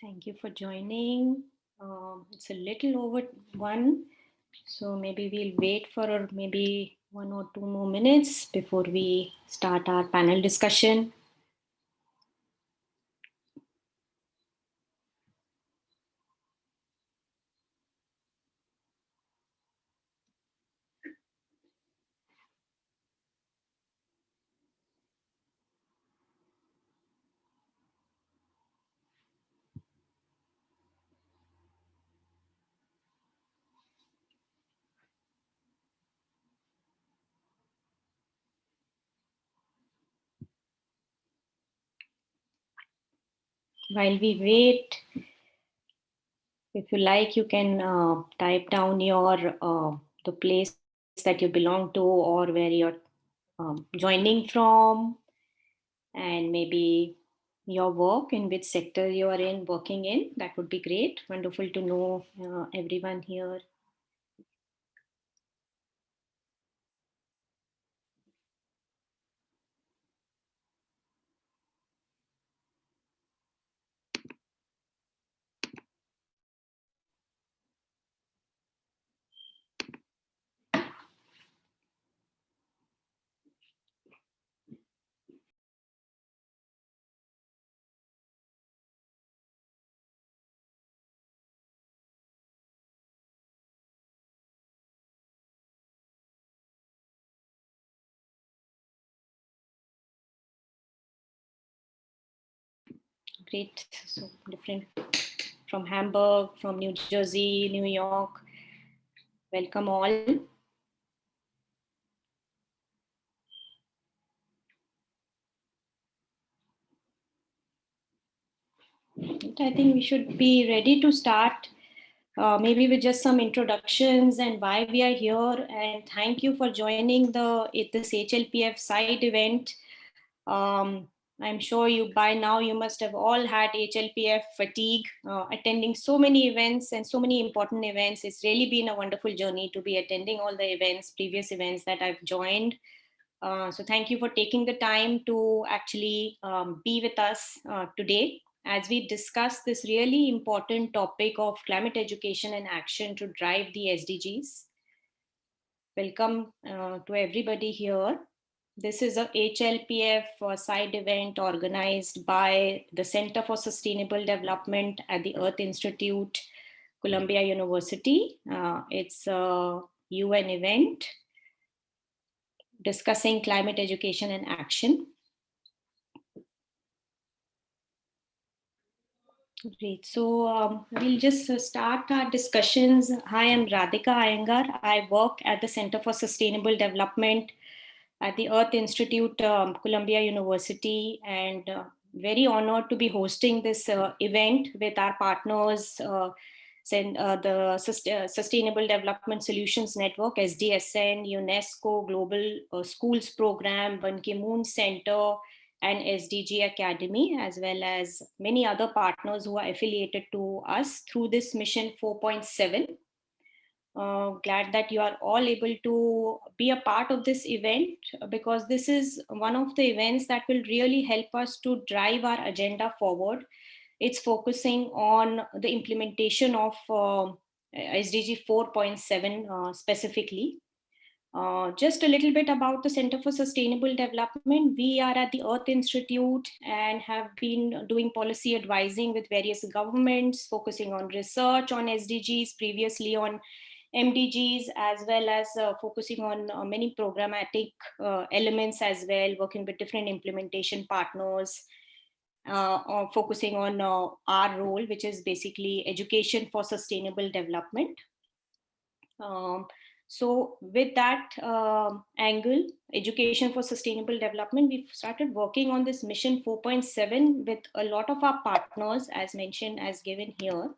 Thank you for joining. It's a little over 1, so maybe we'll wait for maybe 1 or 2 more minutes before we start our panel discussion. While we wait, if you like, you can type down your the place that you belong to or where you're joining from, and maybe your work in which sector you are in working in. That would be great. Wonderful to know everyone here. Great. So different from Hamburg, from New Jersey, New York. Welcome all. I think we should be ready to start. Maybe with just some introductions and why we are here. And thank you for joining this HLPF side event. Um, I'm sure you by now you must have all had HLPF fatigue, attending so many events and so many important events. It's really been a wonderful journey to be attending all the previous events that I've joined. So thank you for taking the time to actually be with us today as we discuss this really important topic of climate education and action to drive the SDGs. Welcome to everybody here. This is a HLPF side event organized by the Center for Sustainable Development at the Earth Institute, Columbia University. It's a UN event discussing climate education and action. Great. So we'll just start our discussions. Hi, I'm Radhika Iyengar. I work at the Center for Sustainable Development at the Earth Institute, Columbia University, and very honored to be hosting this event with our partners, the Sustainable Development Solutions Network, SDSN, UNESCO, Global Schools Program, Ban Ki-moon Center, and SDG Academy, as well as many other partners who are affiliated to us through this mission 4.7. Glad that you are all able to be a part of this event because this is one of the events that will really help us to drive our agenda forward. It's focusing on the implementation of SDG 4.7 specifically. Just a little bit about the Center for Sustainable Development. We are at the Earth Institute and have been doing policy advising with various governments, focusing on research on SDGs, previously on MDGs, as well as focusing on many programmatic elements as well, working with different implementation partners, focusing on our role, which is basically education for sustainable development. So with that angle, education for sustainable development, we've started working on this mission 4.7 with a lot of our partners, as mentioned, as given here.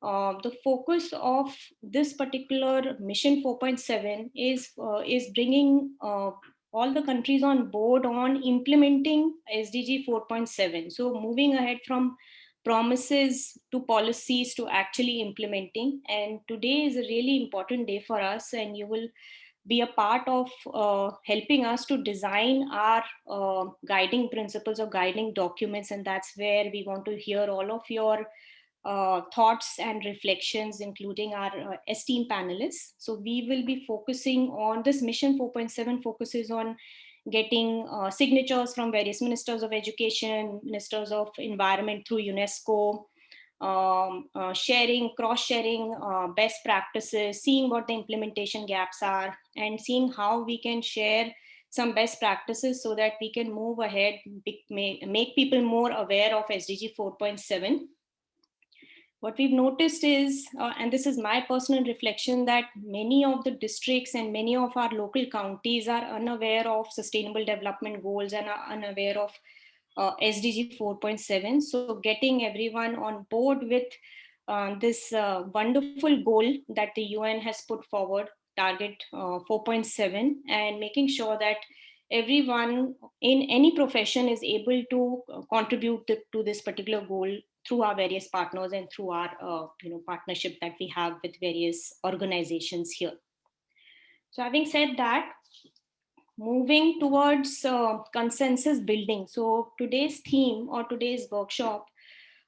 The focus of this particular mission 4.7 is bringing all the countries on board on implementing SDG 4.7. So moving ahead from promises to policies to actually implementing. And today is a really important day for us, and you will be a part of helping us to design our guiding principles or guiding documents. And that's where we want to hear all of your thoughts and reflections, including our esteemed panelists. So we will be focusing on this mission 4.7 focuses on getting signatures from various ministers of education, ministers of environment through UNESCO, cross-sharing best practices, seeing what the implementation gaps are, and seeing how we can share some best practices so that we can move ahead, make people more aware of SDG 4.7. What we've noticed is, and this is my personal reflection, that many of the districts and many of our local counties are unaware of sustainable development goals and are unaware of SDG 4.7. So getting everyone on board with this wonderful goal that the UN has put forward, Target 4.7, and making sure that everyone in any profession is able to contribute to this particular goal through our various partners and through our partnership that we have with various organizations here. So having said that, moving towards consensus building. So today's theme or today's workshop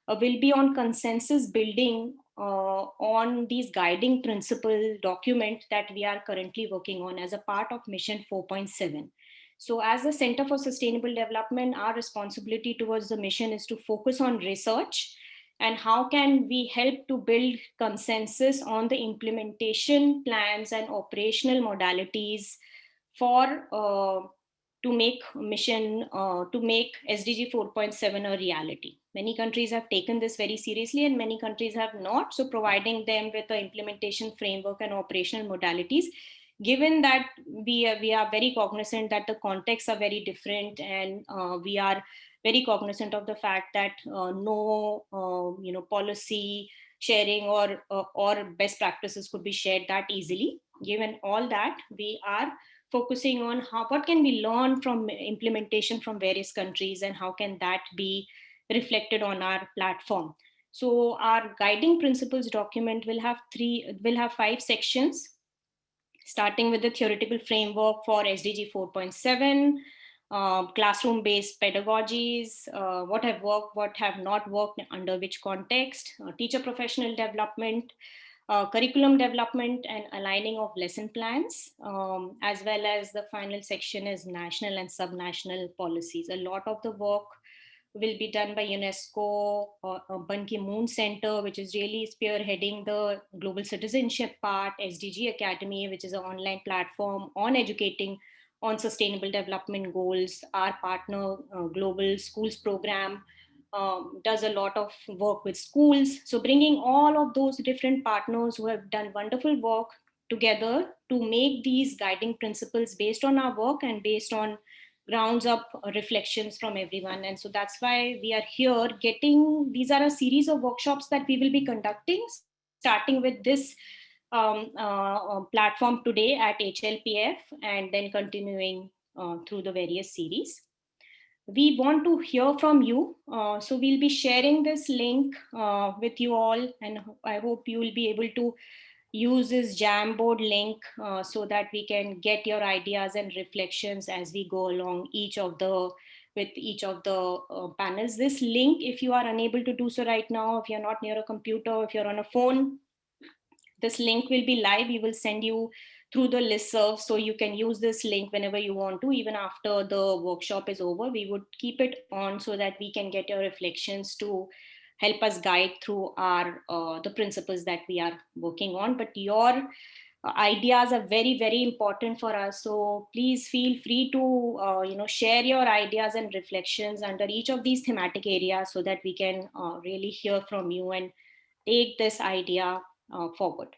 will be on consensus building on these guiding principle document that we are currently working on as a part of Mission 4.7. So as the Center for Sustainable Development, our responsibility towards the mission is to focus on research and how can we help to build consensus on the implementation plans and operational modalities for to make SDG 4.7 a reality. Many countries have taken this very seriously and many countries have not. So providing them with the implementation framework and operational modalities, given that we are very cognizant that the contexts are very different, and we are very cognizant of the fact that no policy sharing or best practices could be shared that easily. Given all that, we are focusing on what can we learn from implementation from various countries and how can that be reflected on our platform. So our guiding principles document will have 5 sections, starting with the theoretical framework for SDG 4.7, classroom-based pedagogies, what have worked, what have not worked, under which context, teacher professional development, curriculum development and aligning of lesson plans, as well as the final section is national and subnational policies. A lot of the work will be done by UNESCO, Ban Ki-moon Center, which is really spearheading the global citizenship part, SDG Academy, which is an online platform on educating on sustainable development goals. Our partner, Global Schools Program, does a lot of work with schools. So bringing all of those different partners who have done wonderful work together to make these guiding principles based on our work and based on grounds up reflections from everyone. And so that's why we are here these are a series of workshops that we will be conducting, starting with this platform today at HLPF and then continuing through the various series. We want to hear from you. So we'll be sharing this link with you all, and I hope you will be able to use this Jamboard link so that we can get your ideas and reflections as we go along with each of the panels. This link, if you are unable to do so right now, if you're not near a computer, if you're on a phone, this link will be live. We will send you through the listserv, so you can use this link whenever you want to. Even after the workshop is over, we would keep it on so that we can get your reflections to help us guide through our the principles that we are working on. But your ideas are very, very important for us. So please feel free to share your ideas and reflections under each of these thematic areas so that we can really hear from you and take this idea forward.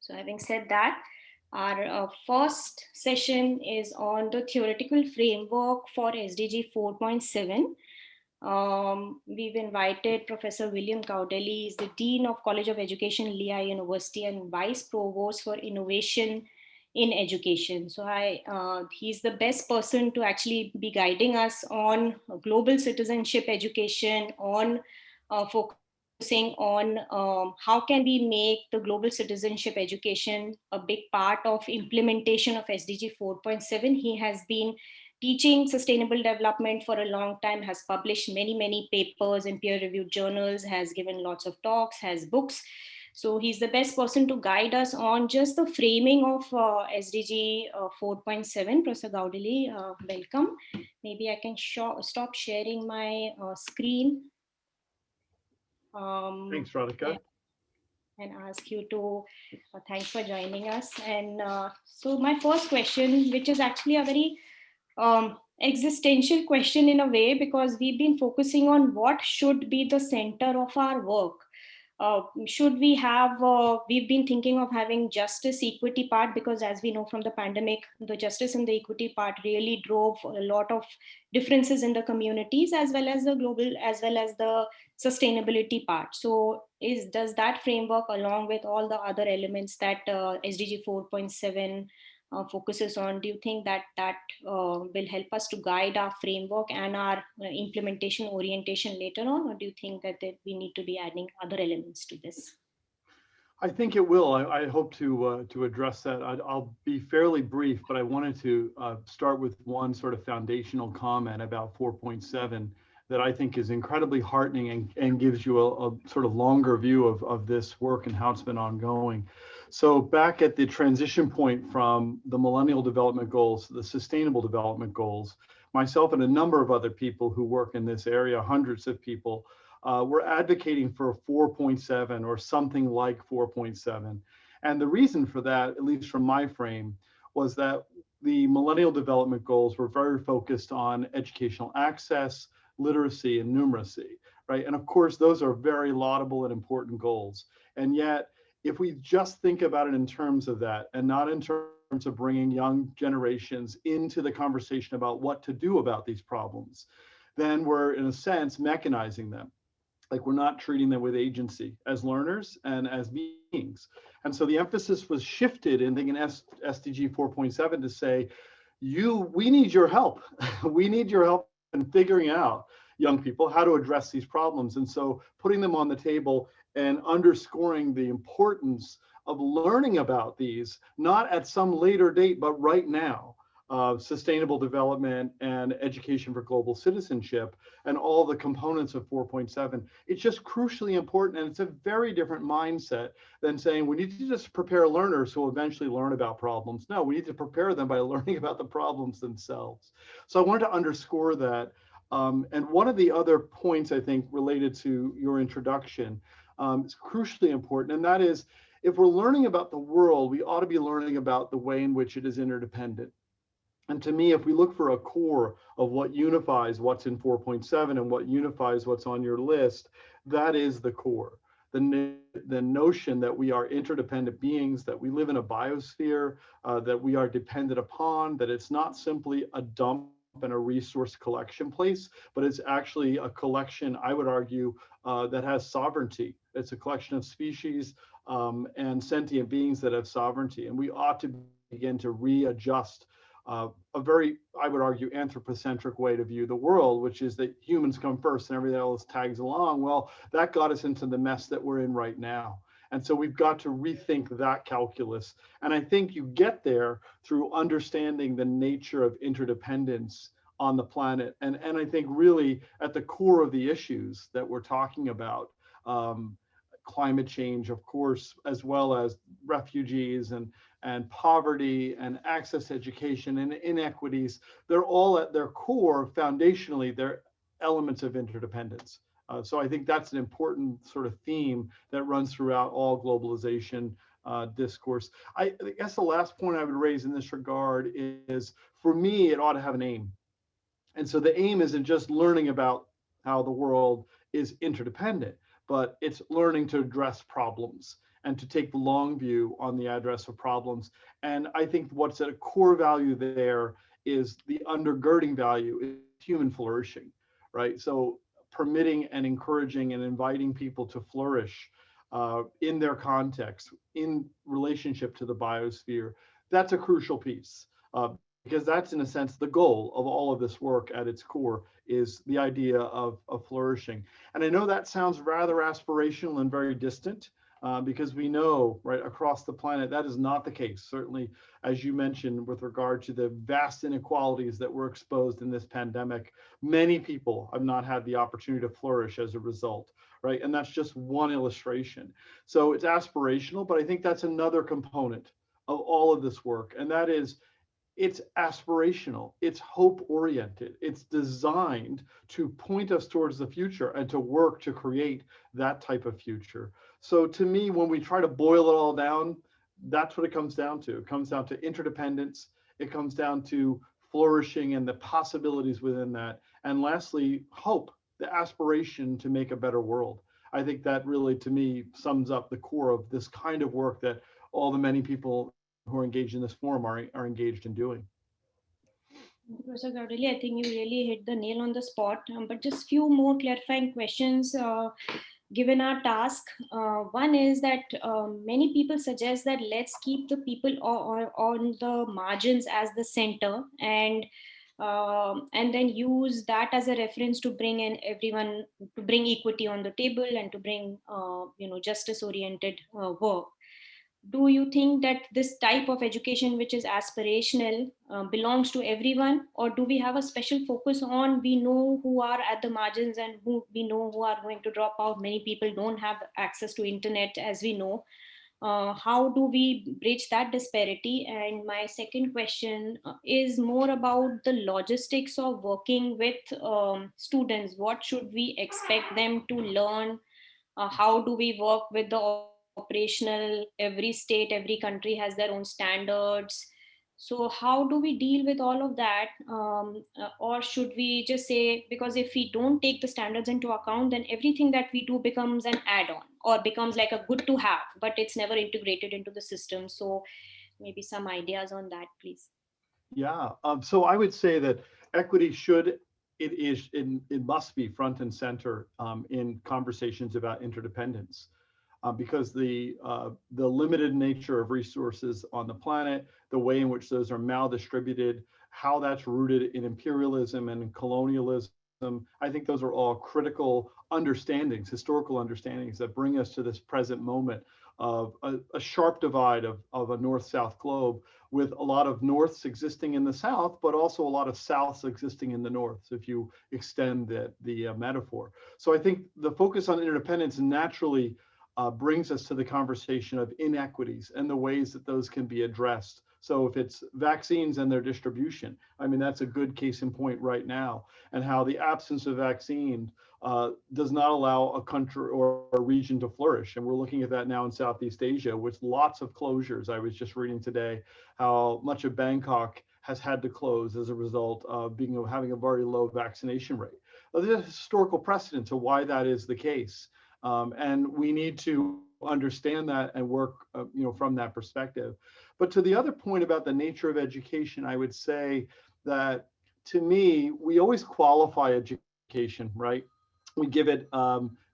So having said that, our first session is on the theoretical framework for SDG 4.7. We've invited Professor William Cowdelly. He's the Dean of College of Education, Lehigh University, and Vice Provost for Innovation in Education. So he's the best person to actually be guiding us on global citizenship education, on focusing focusing on how can we make the global citizenship education a big part of implementation of SDG 4.7. He has been teaching sustainable development for a long time, has published many papers in peer-reviewed journals, has given lots of talks, has books. So he's the best person to guide us on just the framing of SDG 4.7. Professor Gaudili, welcome. Maybe I can stop sharing my screen. Thanks, Radhika. And ask you to thanks for joining us. And so my first question, which is actually a very existential question in a way, because we've been focusing on what should be the center of our work. Should we have, we've been thinking of having justice equity part, because as we know from the pandemic, the justice and the equity part really drove a lot of differences in the communities, as well as the global, as well as the sustainability part. So does that framework, along with all the other elements that SDG 4.7 focuses on, do you think that will help us to guide our framework and our implementation orientation later on, or do you think that we need to be adding other elements to this? I think it will. I hope to address that. I'll be fairly brief, but I wanted to start with one sort of foundational comment about 4.7 that I think is incredibly heartening and gives you a sort of longer view of this work and how it's been ongoing. So back at the transition point from the Millennial Development Goals to the Sustainable Development Goals, myself and a number of other people who work in this area, hundreds of people, we're advocating for 4.7 or something like 4.7. And the reason for that, at least from my frame, was that the Millennial Development Goals were very focused on educational access, literacy, and numeracy, right? And of course, those are very laudable and important goals. And yet, if we just think about it in terms of that and not in terms of bringing young generations into the conversation about what to do about these problems, then we're, in a sense, mechanizing them. Like, we're not treating them with agency as learners and as beings. And so the emphasis was shifted in thinking SDG 4.7 to say, we need your help. We need your help in figuring out, young people, how to address these problems. And so putting them on the table and underscoring the importance of learning about these, not at some later date, but right now. Sustainable development and education for global citizenship and all the components of 4.7. It's just crucially important, and it's a very different mindset than saying we need to just prepare learners who will eventually learn about problems. No, we need to prepare them by learning about the problems themselves. So I wanted to underscore that. And one of the other points, I think, related to your introduction is crucially important, and that is, if we're learning about the world, we ought to be learning about the way in which it is interdependent. And to me, if we look for a core of what unifies what's in 4.7 and what unifies what's on your list, that is the core. The notion that we are interdependent beings, that we live in a biosphere, that we are dependent upon, that it's not simply a dump and a resource collection place, but it's actually a collection, I would argue, that has sovereignty. It's a collection of species and sentient beings that have sovereignty. And we ought to begin to readjust a very, I would argue, anthropocentric way to view the world, which is that humans come first and everything else tags along. Well, that got us into the mess that we're in right now. And so we've got to rethink that calculus. And I think you get there through understanding the nature of interdependence on the planet. And I think really at the core of the issues that we're talking about, climate change, of course, as well as refugees and poverty and access to education and inequities, they're all at their core, foundationally, they're elements of interdependence. So I think that's an important sort of theme that runs throughout all globalization discourse. I guess the last point I would raise in this regard is, for me, it ought to have an aim. And so the aim isn't just learning about how the world is interdependent, but it's learning to address problems and to take the long view on the address of problems. And I think what's at a core value there is the undergirding value is human flourishing, right? So permitting and encouraging and inviting people to flourish in their context, in relationship to the biosphere, that's a crucial piece. because that's in a sense the goal of all of this work at its core is the idea of flourishing. And I know that sounds rather aspirational and very distant, because we know right across the planet that is not the case. Certainly, as you mentioned, with regard to the vast inequalities that were exposed in this pandemic, many people have not had the opportunity to flourish as a result, right? And that's just one illustration. So it's aspirational, but I think that's another component of all of this work, and that is it's aspirational, it's hope oriented, it's designed to point us towards the future and to work to create that type of future. So to me, when we try to boil it all down, that's what it comes down to. It comes down to interdependence, it comes down to flourishing and the possibilities within that. And lastly, hope, the aspiration to make a better world. I think that really, to me, sums up the core of this kind of work that all the many people who are engaged in this forum are engaged in doing. Professor Gaudeli, I think you really hit the nail on the spot. But just few more clarifying questions given our task. One is that many people suggest that let's keep the people on the margins as the center, and then use that as a reference to bring in everyone, to bring equity on the table and to bring justice oriented work. Do you think that this type of education, which is aspirational, belongs to everyone, or do we have a special focus on, we know who are at the margins and who we know who are going to drop out? Many people don't have access to internet, as we know. How do we bridge that disparity? And my second question is more about the logistics of working with students. What should we expect them to learn? How do we work with the operational? Every state, every country has their own standards. So how do we deal with all of that? Or should we just say, because if we don't take the standards into account, then everything that we do becomes an add-on or becomes like a good to have, but it's never integrated into the system. So maybe some ideas on that, please. Yeah, so I would say that equity it must be front and center in conversations about interdependence. Because the limited nature of resources on the planet, the way in which those are maldistributed, how that's rooted in imperialism and in colonialism, I think those are all critical understandings, historical understandings that bring us to this present moment of a sharp divide of a north-south globe, with a lot of norths existing in the south, but also a lot of souths existing in the north, if you extend the metaphor. So I think the focus on interdependence naturally brings us to the conversation of inequities and the ways that those can be addressed. So if it's vaccines and their distribution, I mean, that's a good case in point right now, and how the absence of vaccine does not allow a country or a region to flourish. And we're looking at that now in Southeast Asia with lots of closures. I was just reading today how much of Bangkok has had to close as a result of having a very low vaccination rate. There's a historical precedent to why that is the case. And we need to understand that and work from that perspective. But to the other point about the nature of education, I would say that to me, we always qualify education, right? We give it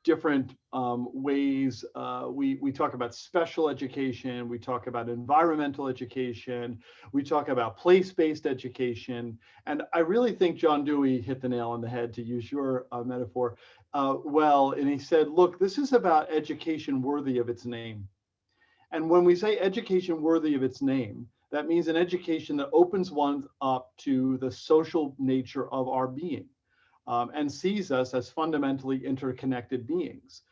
different ways. We talk about special education, we talk about environmental education, we talk about place-based education. And I really think John Dewey hit the nail on the head, to use your metaphor, well, and he said, look, this is about education worthy of its name. And when we say education worthy of its name, that means an education that opens one up to the social nature of our being, and sees us as fundamentally interconnected beings.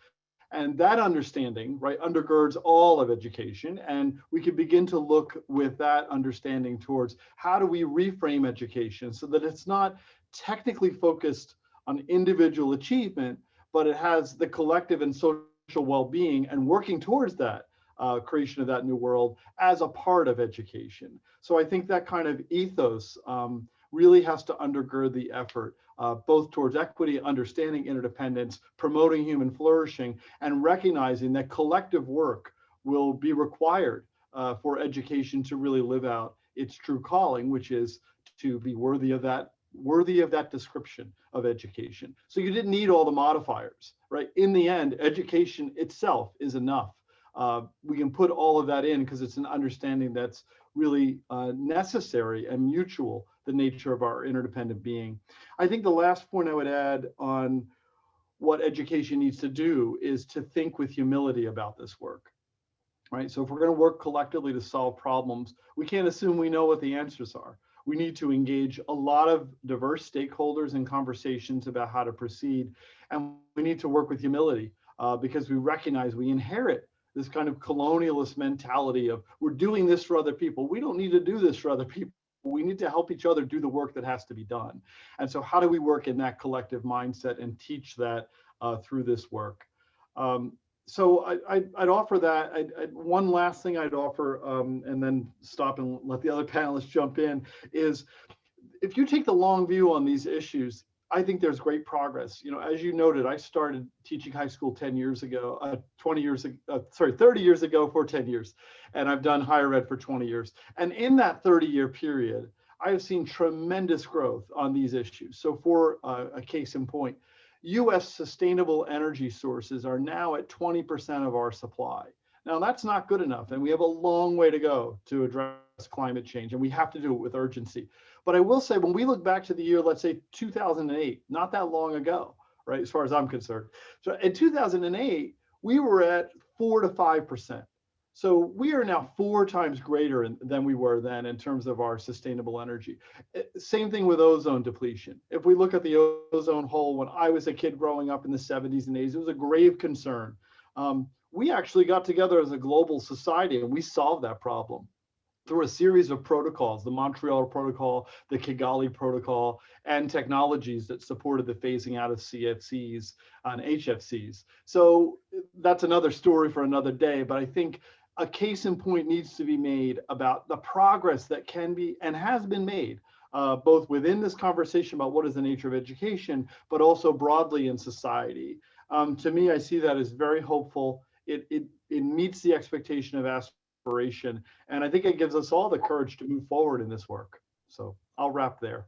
And that understanding, right, undergirds all of education. And we can begin to look with that understanding towards how do we reframe education so that it's not technically focused on individual achievement, but it has the collective and social well-being and working towards that creation of that new world as a part of education. So I think that kind of ethos really has to undergird the effort, both towards equity, understanding interdependence, promoting human flourishing, and recognizing that collective work will be required for education to really live out its true calling, which is to be worthy of that description of education. So you didn't need all the modifiers, right? In the end, education itself is enough. We can put all of that in because it's an understanding that's really necessary and mutual, the nature of our interdependent being. I think the last point I would add on what education needs to do is to think with humility about this work, right? So if we're going to work collectively to solve problems, we can't assume we know what the answers are. We need to engage a lot of diverse stakeholders in conversations about how to proceed. And we need to work with humility because we recognize we inherit this kind of colonialist mentality of we're doing this for other people. We don't need to do this for other people. We need to help each other do the work that has to be done. And so how do we work in that collective mindset and teach that through this work? So I'd offer that. One last thing I'd offer, and then stop and let the other panelists jump in, is if you take the long view on these issues, I think there's great progress. You know, as you noted, I started teaching high school 10 years ago, 30 years ago for 10 years, and I've done higher ed for 20 years. And in that 30-year period, I have seen tremendous growth on these issues. So for a case in point, US sustainable energy sources are now at 20% of our supply. Now that's not good enough, and we have a long way to go to address climate change, and we have to do it with urgency. But I will say, when we look back to the year, let's say 2008, not that long ago, right, as far as I'm concerned. So in 2008, we were at 4 to 5%. So we are now 4 times greater than we were then in terms of our sustainable energy. Same thing with ozone depletion. If we look at the ozone hole, when I was a kid growing up in the 70s and 80s, it was a grave concern. We actually got together as a global society and we solved that problem through a series of protocols, the Montreal Protocol, the Kigali Protocol, and technologies that supported the phasing out of CFCs and HFCs. So that's another story for another day, but I think a case in point needs to be made about the progress that can be and has been made, both within this conversation about what is the nature of education, but also broadly in society. To me, I see that as very hopeful. It meets the expectation of aspiration, and I think it gives us all the courage to move forward in this work. So I'll wrap there.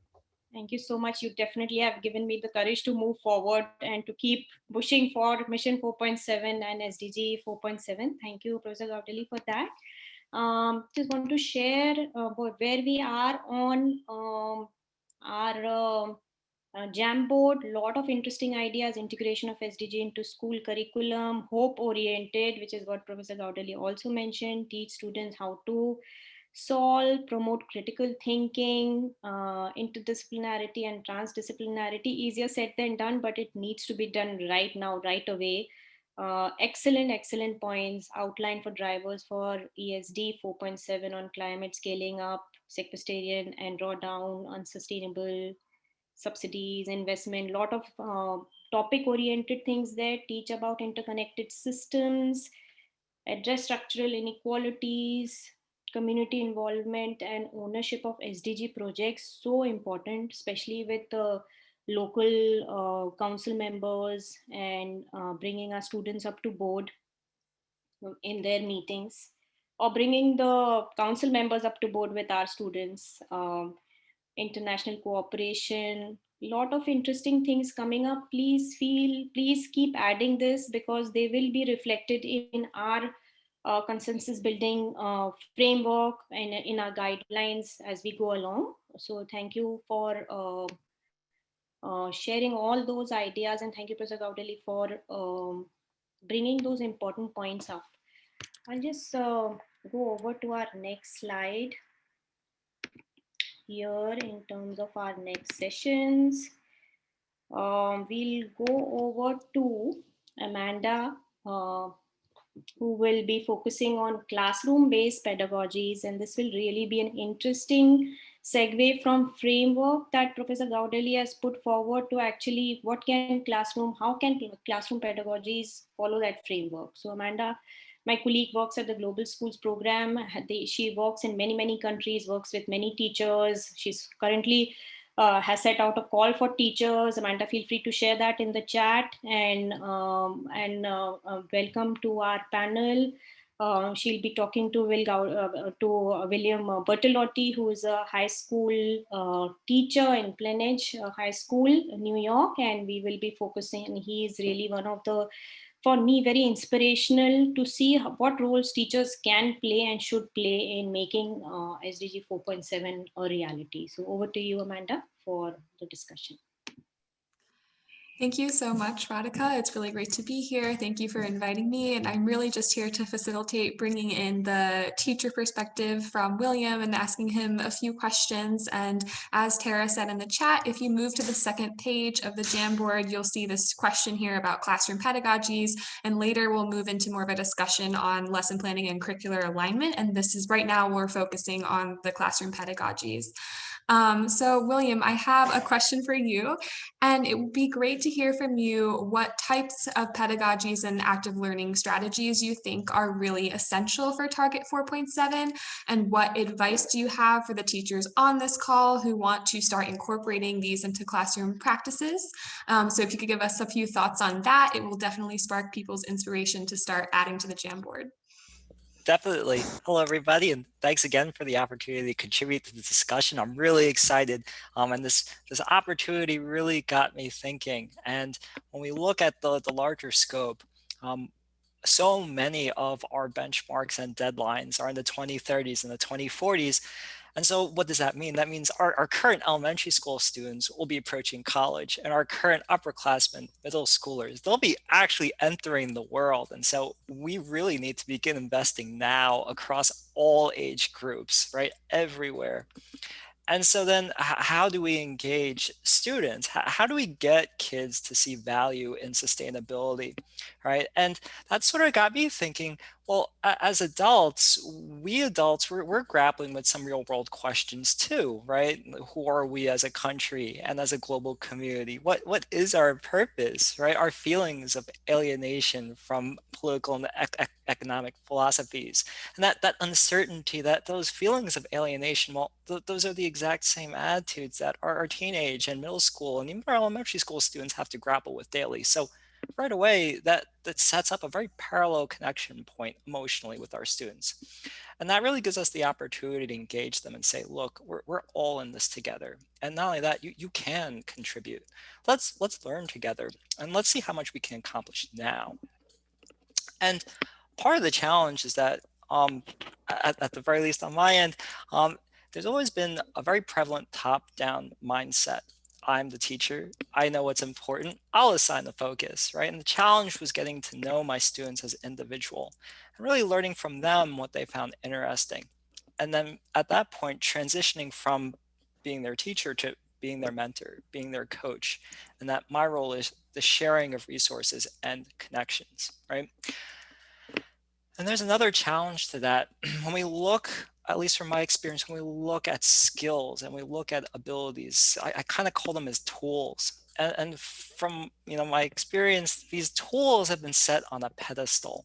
Thank you so much. You definitely have given me the courage to move forward and to keep pushing for Mission 4.7 and SDG 4.7. Thank you, Professor Gautali, for that. Just want to share where we are on our Jamboard. Lot of interesting ideas, integration of SDG into school curriculum, hope oriented, which is what Professor Gautali also mentioned, teach students how to solve, promote critical thinking, interdisciplinarity and transdisciplinarity. Easier said than done, but it needs to be done right now, right away. Excellent points outlined for drivers for ESD 4.7 on climate scaling up, sequestration and drawdown, unsustainable subsidies, investment, lot of topic oriented things there. Teach about interconnected systems, address structural inequalities, community involvement and ownership of SDG projects. So important, especially with the local council members and bringing our students up to board in their meetings, or bringing the council members up to board with our students. International cooperation, lot of interesting things coming up. Please keep adding this, because they will be reflected in our consensus building framework and in our guidelines as we go along. So thank you for sharing all those ideas, and thank you, Professor Gautali, for bringing those important points up. I'll just go over to our next slide here in terms of our next sessions. We'll go over to Amanda, who will be focusing on classroom-based pedagogies, and this will really be an interesting segue from framework that Professor Gaudeli has put forward to actually how can classroom pedagogies follow that framework. So Amanda, my colleague, works at the Global Schools program. She works in many countries, works with many teachers. She's currently has set out a call for teachers. Amanda, feel free to share that in the chat, and welcome to our panel. She'll be talking to William Bertolotti, who is a high school teacher in Plainedge High School, New York, and we will be focusing. He is really one of the for me, very inspirational to see what roles teachers can play and should play in making SDG 4.7 a reality. So over to you, Amanda, for the discussion. Thank you so much, Radhika. It's really great to be here. Thank you for inviting me. And I'm really just here to facilitate bringing in the teacher perspective from William and asking him a few questions. And as Tara said in the chat, if you move to the second page of the Jamboard, you'll see this question here about classroom pedagogies. And later we'll move into more of a discussion on lesson planning and curricular alignment. And this is right now we're focusing on the classroom pedagogies. So William, I have a question for you, and it would be great to hear from you what types of pedagogies and active learning strategies you think are really essential for Target 4.7, and what advice do you have for the teachers on this call who want to start incorporating these into classroom practices? So if you could give us a few thoughts on that, it will definitely spark people's inspiration to start adding to the Jamboard. Definitely. Hello, everybody, and thanks again for the opportunity to contribute to the discussion. I'm really excited, and this opportunity really got me thinking. And when we look at the larger scope, so many of our benchmarks and deadlines are in the 2030s and the 2040s. And so what does that mean? That means our current elementary school students will be approaching college, and our current upperclassmen, middle schoolers, they'll be actually entering the world. And so we really need to begin investing now across all age groups, right? Everywhere. And so then how do we engage students? How do we get kids to see value in sustainability, right? And that sort of got me thinking, well, as adults, we're grappling with some real world questions too, right? Who are we as a country and as a global community? What is our purpose, right? Our feelings of alienation from political and economic philosophies, and that uncertainty, that those feelings of alienation, well, those are the exact same attitudes that our teenage and middle school and even our elementary school students have to grapple with daily. So right away, that sets up a very parallel connection point emotionally with our students. And that really gives us the opportunity to engage them and say, look, we're all in this together. And not only that, you can contribute. Let's learn together, and let's see how much we can accomplish now. And part of the challenge is that at the very least on my end, there's always been a very prevalent top-down mindset. I'm the teacher, I know what's important, I'll assign the focus, right? And the challenge was getting to know my students as an individual and really learning from them what they found interesting. And then at that point, transitioning from being their teacher to being their mentor, being their coach, and that my role is the sharing of resources and connections, right? And there's another challenge to that. When we look, at least from my experience, when we look at skills and we look at abilities, I kind of call them as tools. And from my experience, these tools have been set on a pedestal.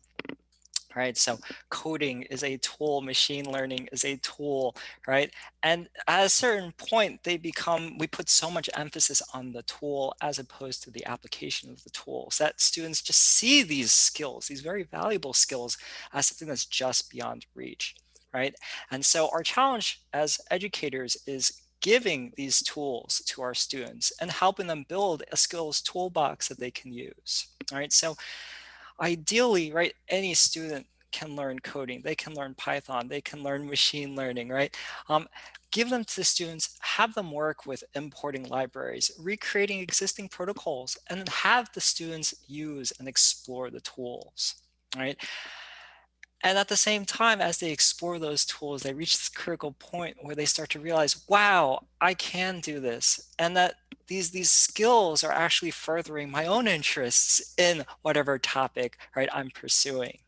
Right, so coding is a tool, machine learning is a tool, right? And at a certain point, we put so much emphasis on the tool as opposed to the application of the tools that students just see these skills, these very valuable skills, as something that's just beyond reach, right? And so our challenge as educators is giving these tools to our students and helping them build a skills toolbox that they can use, all right? So ideally, right, any student can learn coding, they can learn Python, they can learn machine learning, right? Give them to the students, have them work with importing libraries, recreating existing protocols, and then have the students use and explore the tools, right? And at the same time, as they explore those tools, they reach this critical point where they start to realize, wow, I can do this. And that these skills are actually furthering my own interests in whatever topic, right, I'm pursuing.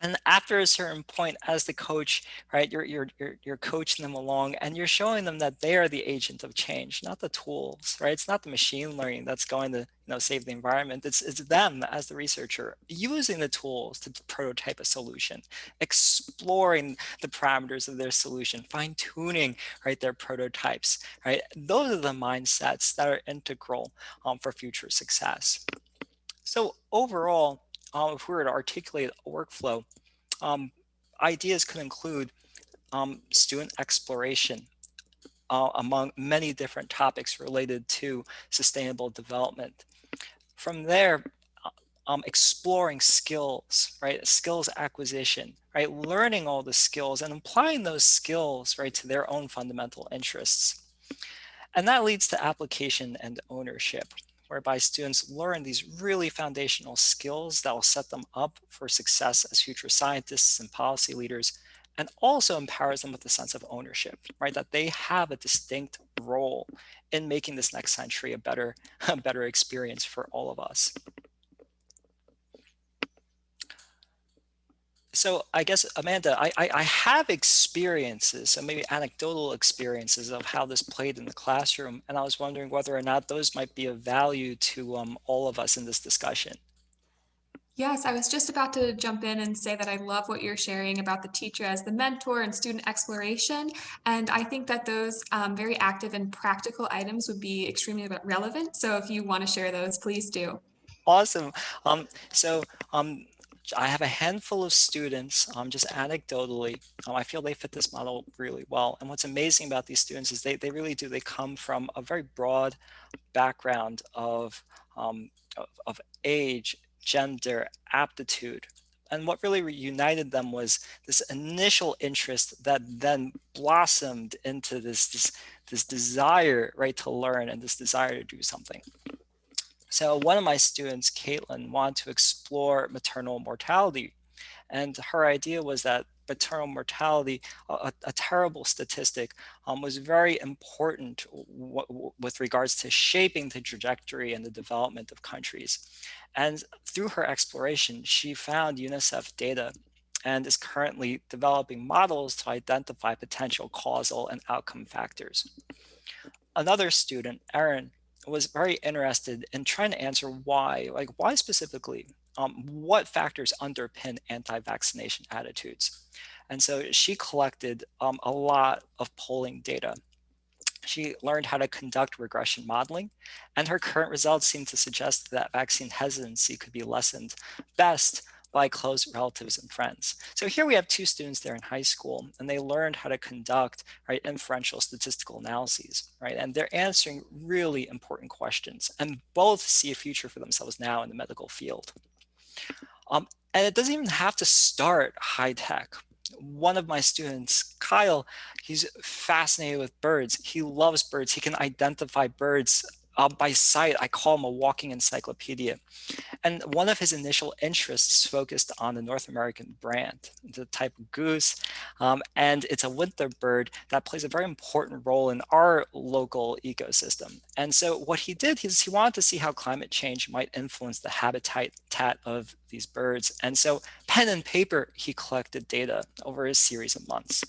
And after a certain point, as the coach, right, you're coaching them along, and you're showing them that they are the agent of change, not the tools, right? It's not the machine learning that's going to save the environment. It's them as the researcher using the tools to prototype a solution, exploring the parameters of their solution, fine tuning, right, their prototypes, right? Those are the mindsets that are integral for future success. So overall, if we were to articulate a workflow, ideas could include student exploration among many different topics related to sustainable development. From there, exploring skills, right? Skills acquisition, right? Learning all the skills and applying those skills, right, to their own fundamental interests. And that leads to application and ownership, whereby students learn these really foundational skills that will set them up for success as future scientists and policy leaders, and also empowers them with a sense of ownership, right? That they have a distinct role in making this next century a better experience for all of us. So I guess, Amanda, I have experiences, so maybe anecdotal experiences of how this played in the classroom. And I was wondering whether or not those might be of value to all of us in this discussion. Yes, I was just about to jump in and say that I love what you're sharing about the teacher as the mentor and student exploration. And I think that those very active and practical items would be extremely relevant. So if you want to share those, please do. Awesome. So I have a handful of students, just anecdotally. I feel they fit this model really well. And what's amazing about these students is they really do. They come from a very broad background of age, gender, aptitude. And what really united them was this initial interest that then blossomed into this desire, right, to learn and this desire to do something. So one of my students, Caitlin, wanted to explore maternal mortality. And her idea was that maternal mortality, a terrible statistic, was very important with regards to shaping the trajectory and the development of countries. And through her exploration, she found UNICEF data and is currently developing models to identify potential causal and outcome factors. Another student, Erin, was very interested in trying to answer why, like why specifically, what factors underpin anti-vaccination attitudes. And so she collected a lot of polling data. She learned how to conduct regression modeling, and her current results seem to suggest that vaccine hesitancy could be lessened best by close relatives and friends. So here we have two students there in high school, and they learned how to conduct, right, inferential statistical analyses, right? And they're answering really important questions, and both see a future for themselves now in the medical field. And it doesn't even have to start high tech. One of my students, Kyle, he's fascinated with birds. He loves birds. He can identify birds by sight. I call him a walking encyclopedia. And one of his initial interests focused on the North American brant, the type of goose. And it's a winter bird that plays a very important role in our local ecosystem. And so what he did is he wanted to see how climate change might influence the habitat of these birds. And so pen and paper, he collected data over a series of months.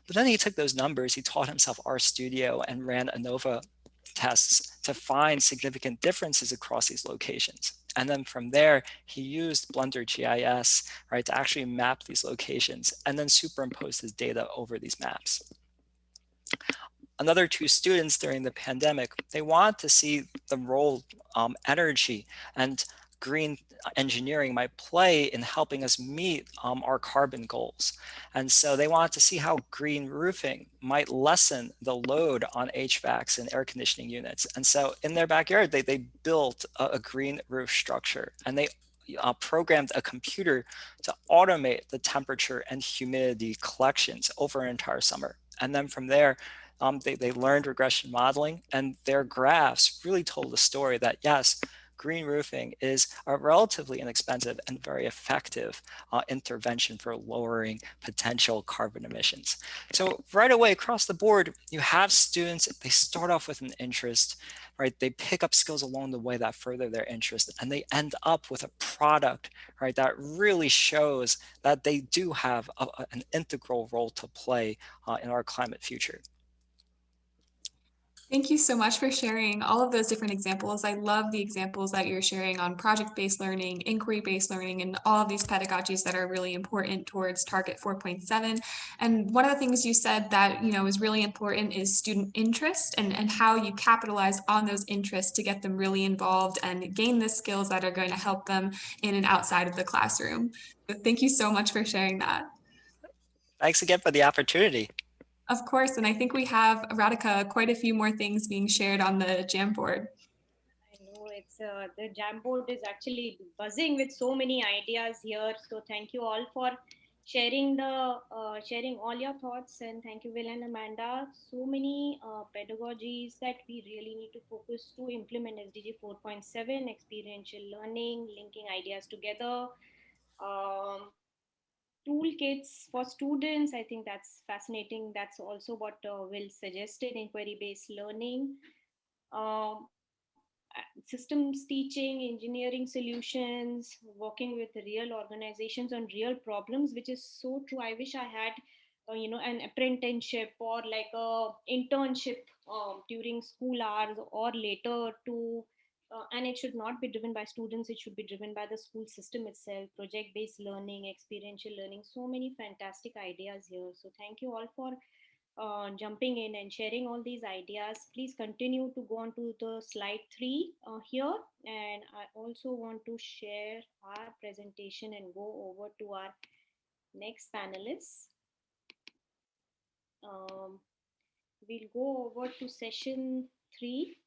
But then he took those numbers, he taught himself RStudio and ran ANOVA tests to find significant differences across these locations. And then from there, he used Blender GIS, right, to actually map these locations and then superimpose his data over these maps. Another two students during the pandemic, they wanted to see the role energy and green engineering might play in helping us meet our carbon goals. And so they wanted to see how green roofing might lessen the load on HVACs and air conditioning units. And so in their backyard, they built a green roof structure, and they programmed a computer to automate the temperature and humidity collections over an entire summer. And then from there, they learned regression modeling, and their graphs really told the story that yes, green roofing is a relatively inexpensive and very effective intervention for lowering potential carbon emissions. So right away across the board, you have students, they start off with an interest, right? They pick up skills along the way that further their interest, and they end up with a product, right, that really shows that they do have an integral role to play in our climate future. Thank you so much for sharing all of those different examples. I love the examples that you're sharing on project-based learning, inquiry-based learning, and all of these pedagogies that are really important towards Target 4.7. And one of the things you said that is really important is student interest and how you capitalize on those interests to get them really involved and gain the skills that are going to help them in and outside of the classroom. So thank you so much for sharing that. Thanks again for the opportunity. Of course, and I think we have, Radhika, quite a few more things being shared on the Jamboard. I know it's The Jamboard is actually buzzing with so many ideas here. So thank you all for sharing sharing all your thoughts, and thank you, Will and Amanda. So many pedagogies that we really need to focus to implement SDG 4.7, experiential learning, linking ideas together. Toolkits for students, I think that's fascinating. That's also what Will suggested, inquiry-based learning. Systems teaching, engineering solutions, working with real organizations on real problems, which is so true. I wish I had, an apprenticeship or like a internship during school hours or later to, and it should not be driven by students. It should be driven by the school system itself. Project-based learning, experiential learning, so many fantastic ideas here. So thank you all for jumping in and sharing all these ideas. Please continue to go on to the slide 3 here. And I also want to share our presentation and go over to our next panelists. We'll go over to session 3.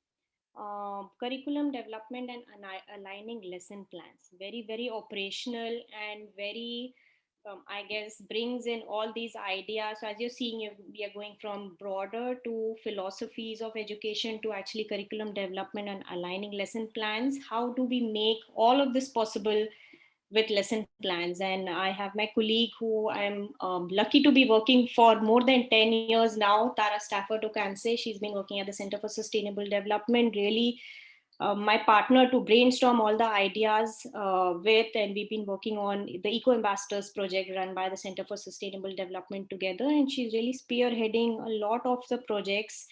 Curriculum development and aligning lesson plans. Very, very operational and very, I guess, brings in all these ideas. So as you're seeing, we are going from broader to philosophies of education to actually curriculum development and aligning lesson plans. How do we make all of this possible with lesson plans? And I have my colleague who I'm lucky to be working for more than 10 years now, Tara Stafford Okanse. She's been working at the Center for Sustainable Development, really my partner to brainstorm all the ideas with, and we've been working on the Eco Ambassadors project run by the Center for Sustainable Development together. And she's really spearheading a lot of the projects,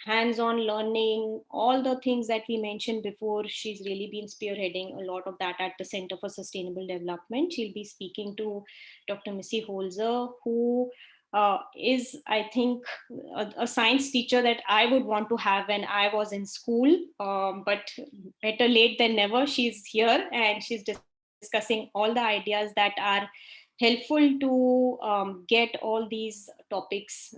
hands-on learning, all the things that we mentioned before. She's really been spearheading a lot of that at the Center for Sustainable Development. She'll be speaking to Dr. Missy Holzer, who is, I think, a science teacher that I would want to have when I was in school. But better late than never. She's here and she's discussing all the ideas that are helpful to get all these topics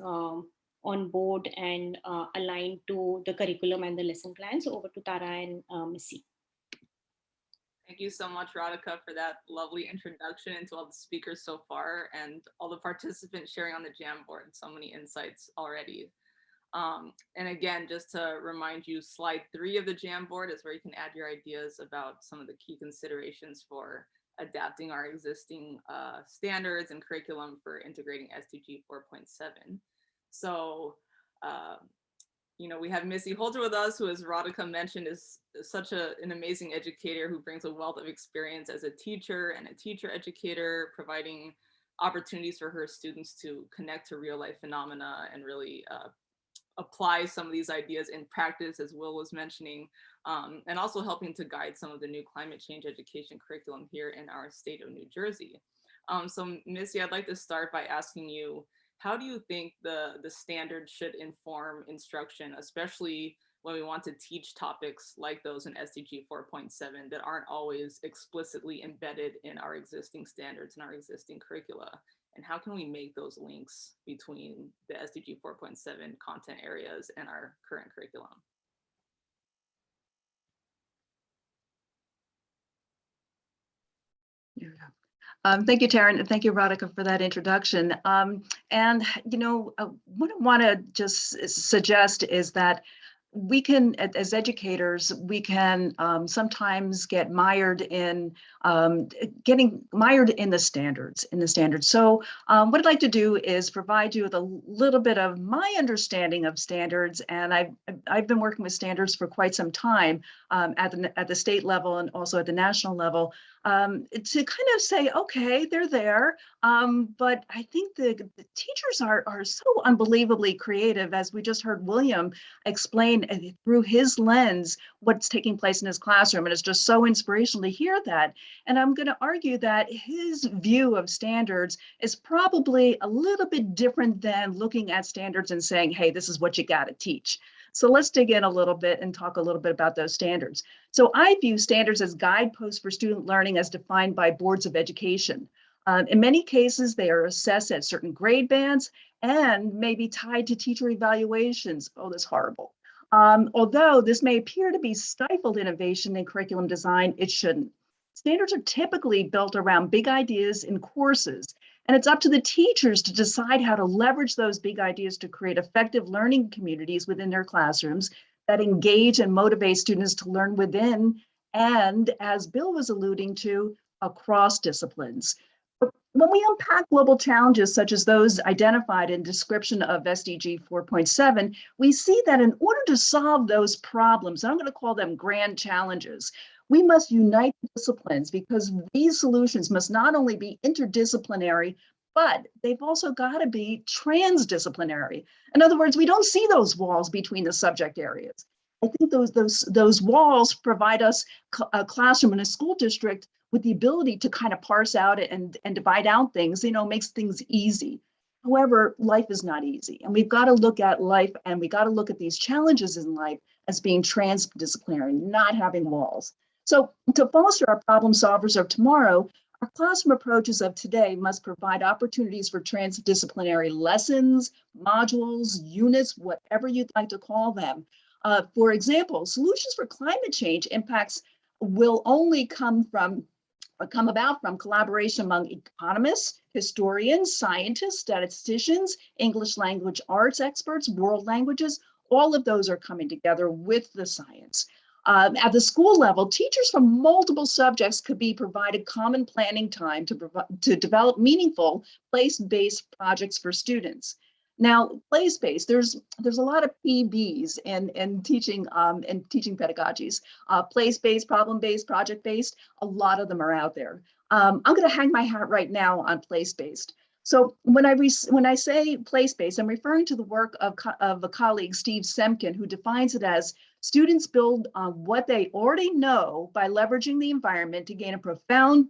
on board and aligned to the curriculum and the lesson plans. Over to Tara and Missy. Thank you so much, Radhika, for that lovely introduction and to all the speakers so far and all the participants sharing on the Jamboard. So many insights already. And again, just to remind you, slide 3 of the Jamboard is where you can add your ideas about some of the key considerations for adapting our existing standards and curriculum for integrating SDG 4.7. So, we have Missy Holzer with us, who, as Radhika mentioned, is such an amazing educator who brings a wealth of experience as a teacher and a teacher educator, providing opportunities for her students to connect to real life phenomena and really apply some of these ideas in practice, as Will was mentioning, and also helping to guide some of the new climate change education curriculum here in our state of New Jersey. So Missy, I'd like to start by asking you, how do you think the standards should inform instruction, especially when we want to teach topics like those in SDG 4.7 that aren't always explicitly embedded in our existing standards and our existing curricula? And how can we make those links between the SDG 4.7 content areas and our current curriculum? Thank you, Taryn, and thank you, Radhika, for that introduction. What I want to just suggest is that we can, as educators, we can sometimes get mired in getting mired in the standards. So what I'd like to do is provide you with a little bit of my understanding of standards, and I've been working with standards for quite some time at the state level and also at the national level, to kind of say, okay, they're there, but I think the teachers are so unbelievably creative, as we just heard William explain through his lens what's taking place in his classroom, and it's just so inspirational to hear that. And I'm going to argue that his view of standards is probably a little bit different than looking at standards and saying, hey, this is what you got to teach. So let's dig in a little bit and talk a little bit about those standards. So I view standards as guideposts for student learning as defined by boards of education. In many cases, they are assessed at certain grade bands and may be tied to teacher evaluations. Oh, that's horrible. Although this may appear to be stifled innovation in curriculum design, it shouldn't. Standards are typically built around big ideas in courses, and it's up to the teachers to decide how to leverage those big ideas to create effective learning communities within their classrooms that engage and motivate students to learn within and, as Bill was alluding to, across disciplines. When we unpack global challenges such as those identified in description of SDG 4.7, we see that in order to solve those problems, I'm going to call them grand challenges, we must unite disciplines because these solutions must not only be interdisciplinary, but they've also got to be transdisciplinary. In other words, we don't see those walls between the subject areas. I think those walls provide us a classroom and a school district with the ability to kind of parse out and divide out things, makes things easy. However, life is not easy. And we've got to look at life and we got to look at these challenges in life as being transdisciplinary, not having walls. So to foster our problem solvers of tomorrow, our classroom approaches of today must provide opportunities for transdisciplinary lessons, modules, units, whatever you'd like to call them. For example, solutions for climate change impacts will only come about from collaboration among economists, historians, scientists, statisticians, English language arts experts, world languages. All of those are coming together with the science. At the school level, teachers from multiple subjects could be provided common planning time to develop meaningful place-based projects for students. Now, place-based, there's a lot of PBs in teaching pedagogies. Place-based, problem-based, project-based, a lot of them are out there. I'm going to hang my hat right now on place-based. So when I say place-based, I'm referring to the work of a colleague, Steve Semkin, who defines it as students build on what they already know by leveraging the environment to gain a profound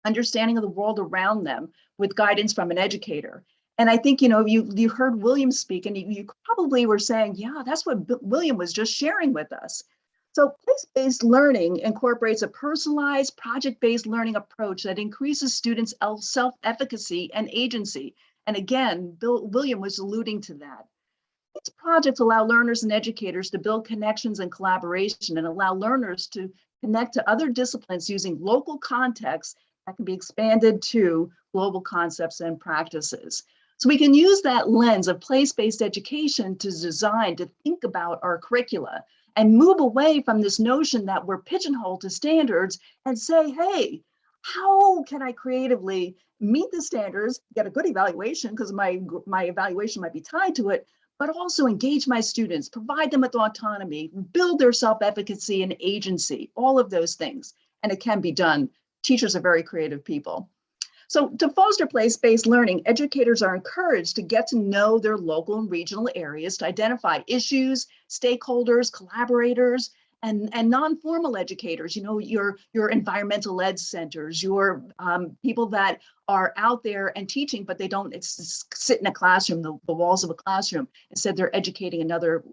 understanding of the world around them with guidance from an educator. And I think, you heard William speak and you probably were saying, yeah, that's what William was just sharing with us. So place-based learning incorporates a personalized project-based learning approach that increases students' self-efficacy and agency. And again, William was alluding to that. These projects allow learners and educators to build connections and collaboration and allow learners to connect to other disciplines using local contexts that can be expanded to global concepts and practices. So we can use that lens of place-based education to design, to think about our curricula and move away from this notion that we're pigeonholed to standards and say, hey, how can I creatively meet the standards, get a good evaluation because my evaluation might be tied to it, but also engage my students, provide them with autonomy, build their self-efficacy and agency, all of those things. And it can be done. Teachers are very creative people. So to foster place-based learning, educators are encouraged to get to know their local and regional areas to identify issues, stakeholders, collaborators, and non-formal educators, your environmental ed centers, your people that are out there and teaching, but they don't sit in a classroom, the walls of a classroom. Instead, they're educating in other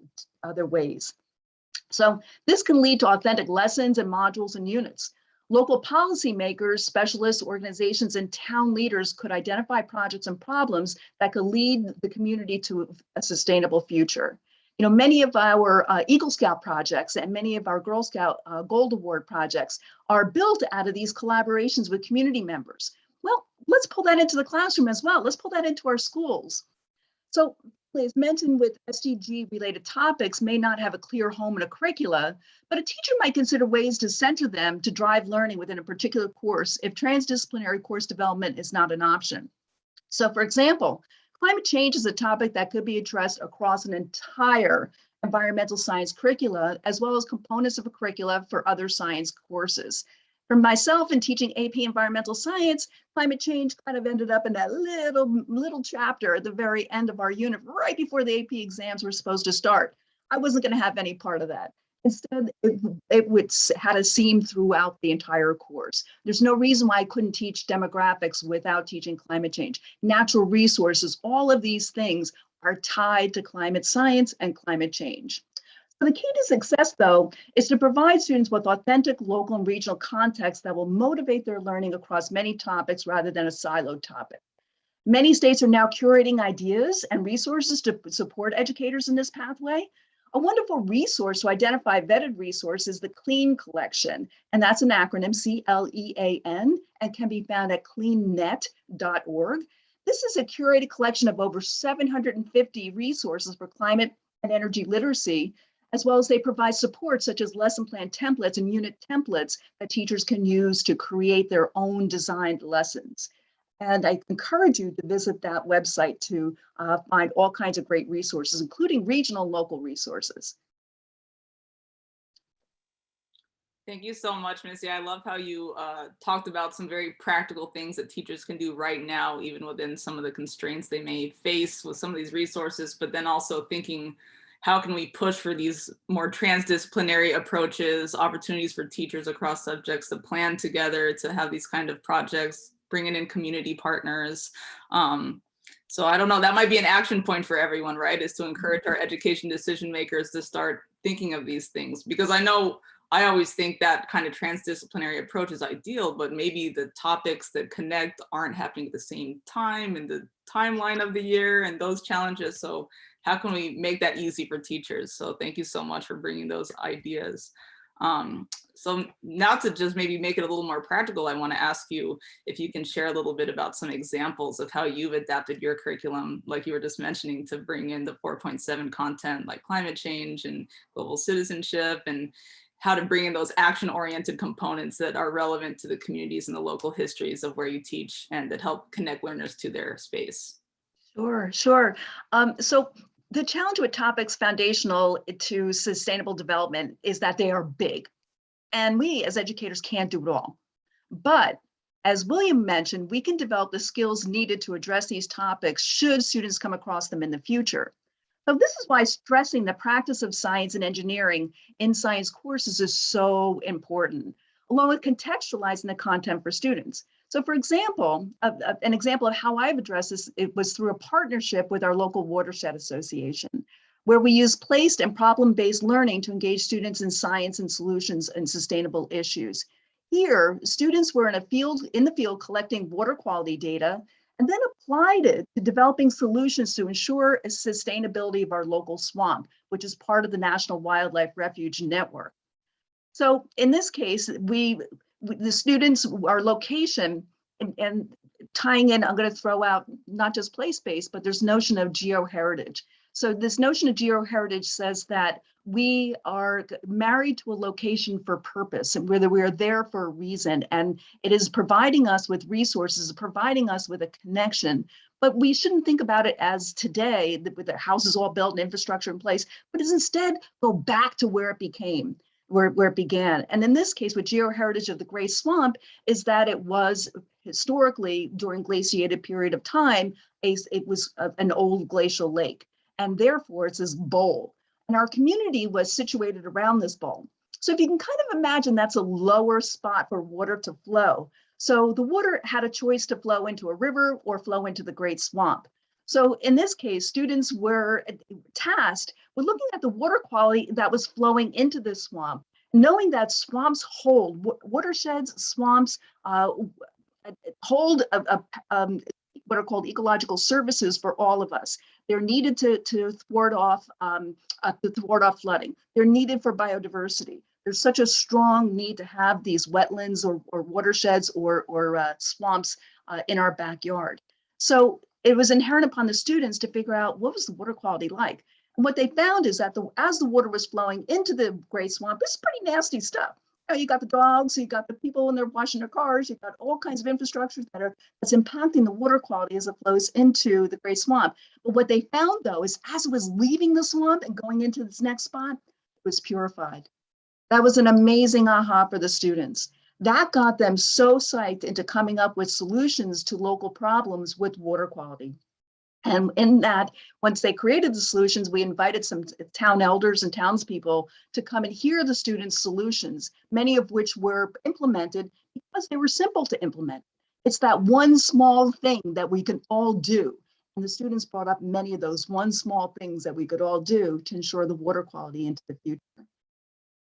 ways. So this can lead to authentic lessons and modules and units. Local policymakers, specialists, organizations, and town leaders could identify projects and problems that could lead the community to a sustainable future. Many of our Eagle Scout projects and many of our Girl Scout Gold Award projects are built out of these collaborations with community members. Well, let's pull that into the classroom as well. Let's pull that into our schools. So, as mentioned with SDG related topics may not have a clear home in a curricula, but a teacher might consider ways to center them to drive learning within a particular course if transdisciplinary course development is not an option. So for example, climate change is a topic that could be addressed across an entire environmental science curricula, as well as components of a curricula for other science courses. For myself in teaching AP Environmental Science, climate change kind of ended up in that little chapter at the very end of our unit, right before the AP exams were supposed to start. I wasn't going to have any part of that. Instead, it had a seam throughout the entire course. There's no reason why I couldn't teach demographics without teaching climate change. Natural resources, all of these things are tied to climate science and climate change. So the key to success, though, is to provide students with authentic local and regional context that will motivate their learning across many topics rather than a siloed topic. Many states are now curating ideas and resources to support educators in this pathway. A wonderful resource to identify vetted resources is the CLEAN collection, and that's an acronym, CLEAN, and can be found at cleannet.org. This is a curated collection of over 750 resources for climate and energy literacy, as well as they provide support such as lesson plan templates and unit templates that teachers can use to create their own designed lessons. And I encourage you to visit that website to find all kinds of great resources, including regional and local resources. Thank you so much, Missy. I love how you talked about some very practical things that teachers can do right now, even within some of the constraints they may face with some of these resources, but then also thinking, how can we push for these more transdisciplinary approaches, opportunities for teachers across subjects to plan together, to have these kind of projects, bringing in community partners. So I don't know, that might be an action point for everyone, right? Is to encourage our education decision makers to start thinking of these things. Because I know I always think that kind of transdisciplinary approach is ideal, but maybe the topics that connect aren't happening at the same time in the timeline of the year and those challenges. So how can we make that easy for teachers? So thank you so much for bringing those ideas. So now to just maybe make it a little more practical, I want to ask you if you can share a little bit about some examples of how you've adapted your curriculum, like you were just mentioning, to bring in the 4.7 content like climate change and global citizenship, and how to bring in those action-oriented components that are relevant to the communities and the local histories of where you teach and that help connect learners to their space. Sure. So the challenge with topics foundational to sustainable development is that they are big, and we as educators can't do it all. But as William mentioned, we can develop the skills needed to address these topics should students come across them in the future. So this is why stressing the practice of science and engineering in science courses is so important, along with contextualizing the content for students. So for example, an example of how I've addressed this, it was through a partnership with our local watershed association, where we use placed and problem-based learning to engage students in science and solutions and sustainable issues. Here, students were in the field collecting water quality data and then applied it to developing solutions to ensure a sustainability of our local swamp, which is part of the National Wildlife Refuge Network. So in this case, the students, our location, and tying in, I'm going to throw out not just place-based, but there's notion of geoheritage. So this notion of geoheritage says that we are married to a location for purpose, and whether we are there for a reason, and it is providing us with resources, providing us with a connection. But we shouldn't think about it as today, with the houses all built and infrastructure in place, but is instead go back to where it became. Where it began. And in this case, with geoheritage of the Gray Swamp, is that it was historically, during glaciated period of time, it was an old glacial lake. And therefore, it's this bowl. And our community was situated around this bowl. So if you can kind of imagine, that's a lower spot for water to flow. So the water had a choice to flow into a river or flow into the Great Swamp. So in this case, students were tasked with looking at the water quality that was flowing into this swamp, knowing that swamps hold, watersheds, swamps hold what are called ecological services for all of us. They're needed to thwart off flooding. They're needed for biodiversity. There's such a strong need to have these wetlands or watersheds or swamps in our backyard. So it was inherent upon the students to figure out what was the water quality like. And what they found is that as the water was flowing into the Great Swamp, this is pretty nasty stuff. You got the dogs, you got the people when they're washing their cars, you've got all kinds of infrastructure that's impacting the water quality as it flows into the Great Swamp. But what they found, though, is as it was leaving the swamp and going into this next spot, it was purified. That was an amazing aha for the students. That got them so psyched into coming up with solutions to local problems with water quality. And in that, once they created the solutions, we invited some town elders and townspeople to come and hear the students' solutions, many of which were implemented because they were simple to implement. It's that one small thing that we can all do. And the students brought up many of those one small things that we could all do to ensure the water quality into the future.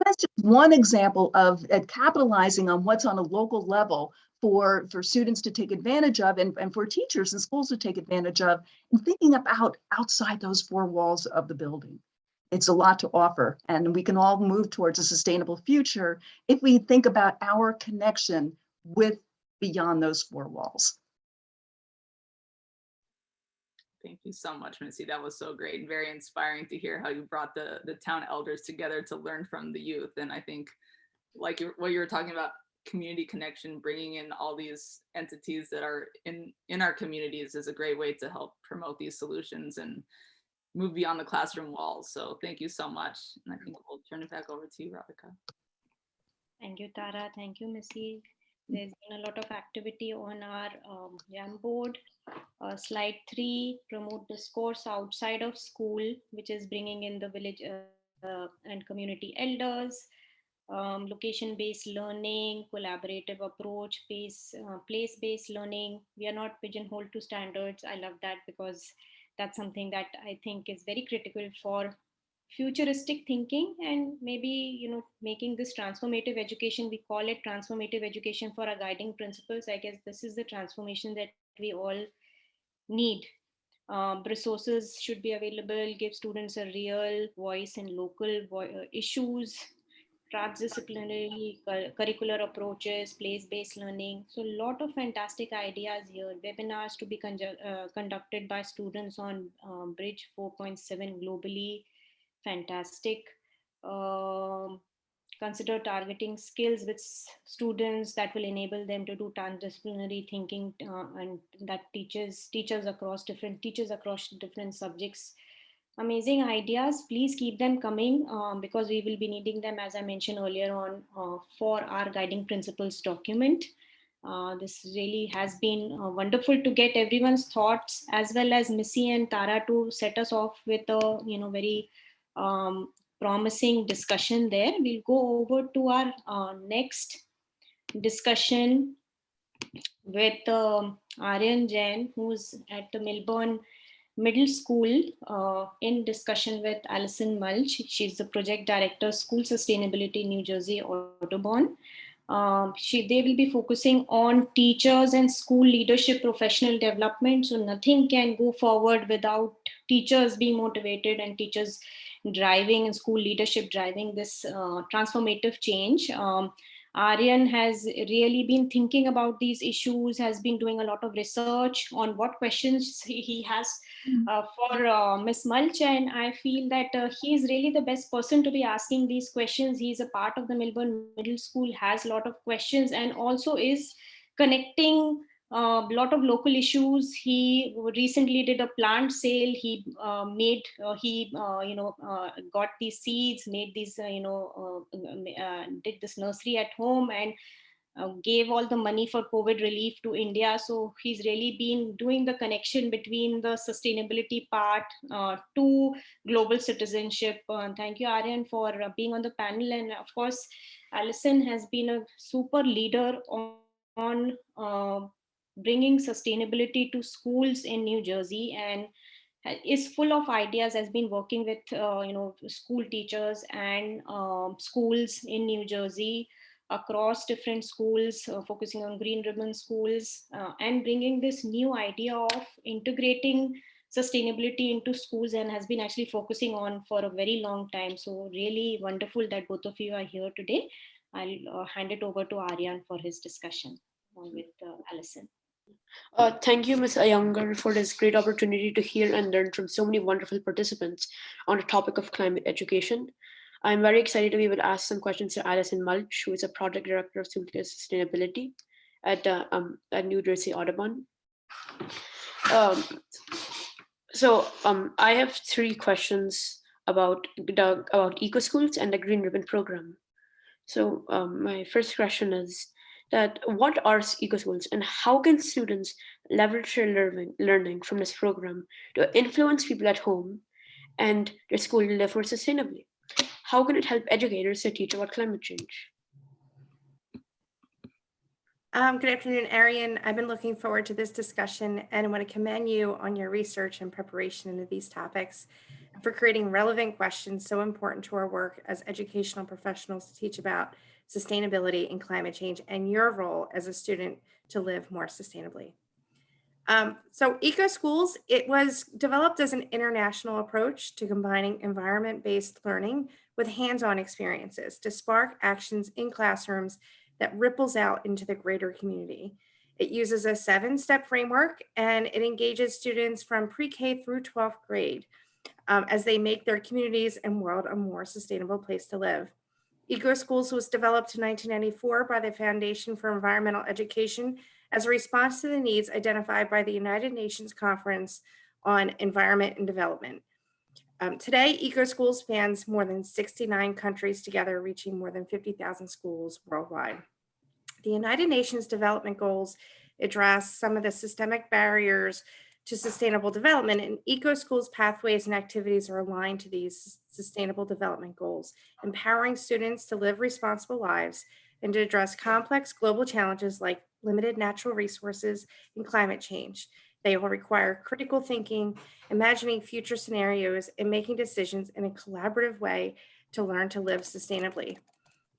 That's just one example of capitalizing on what's on a local level for students to take advantage of and for teachers and schools to take advantage of, and thinking about outside those four walls of the building. It's a lot to offer, and we can all move towards a sustainable future if we think about our connection with beyond those four walls. Thank you so much, Missy. That was so great and very inspiring to hear how you brought the town elders together to learn from the youth. And I think like what you were talking about, community connection, bringing in all these entities that are in our communities is a great way to help promote these solutions and move beyond the classroom walls. So thank you so much. And I think we'll turn it back over to you, Radhika. Thank you, Tara. Thank you, Missy. There's been a lot of activity on our Jam board. Slide 3, promote discourse outside of school, which is bringing in the village and community elders, location-based learning, collaborative approach, place-based learning. We are not pigeonholed to standards. I love that because that's something that I think is very critical for futuristic thinking, and maybe making this transformative education. We call it transformative education for our guiding principles. I guess this is the transformation that we all need. Resources should be available, give students a real voice in local issues, transdisciplinary curricular approaches, place-based learning. So a lot of fantastic ideas here. Webinars to be conducted by students on Bridge 4.7 globally. Fantastic. Consider targeting skills with students that will enable them to do transdisciplinary thinking, and that teachers across different subjects. Amazing ideas. Please keep them coming, because we will be needing them, as I mentioned earlier on, for our guiding principles document. This really has been wonderful to get everyone's thoughts, as well as Missy and Tara to set us off with a very promising discussion there. We'll go over to our next discussion with Aryan Jain, who's at the Melbourne Middle School, in discussion with Alison Mulch. She's the project director, School Sustainability, New Jersey, Audubon. They will be focusing on teachers and school leadership professional development. So nothing can go forward without teachers being motivated and teachers driving and school leadership driving this transformative change. Aryan has really been thinking about these issues, has been doing a lot of research on what questions he has for Ms. Mulch, and I feel that he is really the best person to be asking these questions. He's a part of the Melbourne Middle School, has a lot of questions, and also is connecting a lot of local issues. He recently did a plant sale. He got these seeds, made these, did this nursery at home, and gave all the money for COVID relief to India. So he's really been doing the connection between the sustainability part to global citizenship. Thank you, Aryan, for being on the panel. And of course, Alison has been a super leader on bringing sustainability to schools in New Jersey, and is full of ideas, has been working with school teachers and schools in New Jersey, across different schools, focusing on green ribbon schools, and bringing this new idea of integrating sustainability into schools, and has been actually focusing on for a very long time. So really wonderful that both of you are here today. I'll hand it over to Aryan for his discussion with Alison. Thank you, Ms. Iyengar, for this great opportunity to hear and learn from so many wonderful participants on the topic of climate education. I'm very excited to be able to ask some questions to Alison Mulch, who is a project director of school sustainability at New Jersey Audubon. I have 3 questions about eco schools and the Green Ribbon program. So my first question is that what are eco schools, and how can students leverage their learning from this program to influence people at home and their school to live more sustainably? How can it help educators to teach about climate change? Good afternoon, Arian. I've been looking forward to this discussion, and I want to commend you on your research and preparation into these topics, for creating relevant questions so important to our work as educational professionals to teach about sustainability and climate change, and your role as a student to live more sustainably. So Eco Schools, it was developed as an international approach to combining environment-based learning with hands-on experiences to spark actions in classrooms that ripples out into the greater community. It uses a 7-step framework, and it engages students from pre-K through 12th grade as they make their communities and world a more sustainable place to live. Eco Schools was developed in 1994 by the Foundation for Environmental Education as a response to the needs identified by the United Nations Conference on Environment and Development. Today, Eco Schools spans more than 69 countries together, reaching more than 50,000 schools worldwide. The United Nations Development Goals address some of the systemic barriers to sustainable development, and Eco Schools pathways and activities are aligned to these sustainable development goals, empowering students to live responsible lives and to address complex global challenges like limited natural resources and climate change. They will require critical thinking, imagining future scenarios, and making decisions in a collaborative way to learn to live sustainably.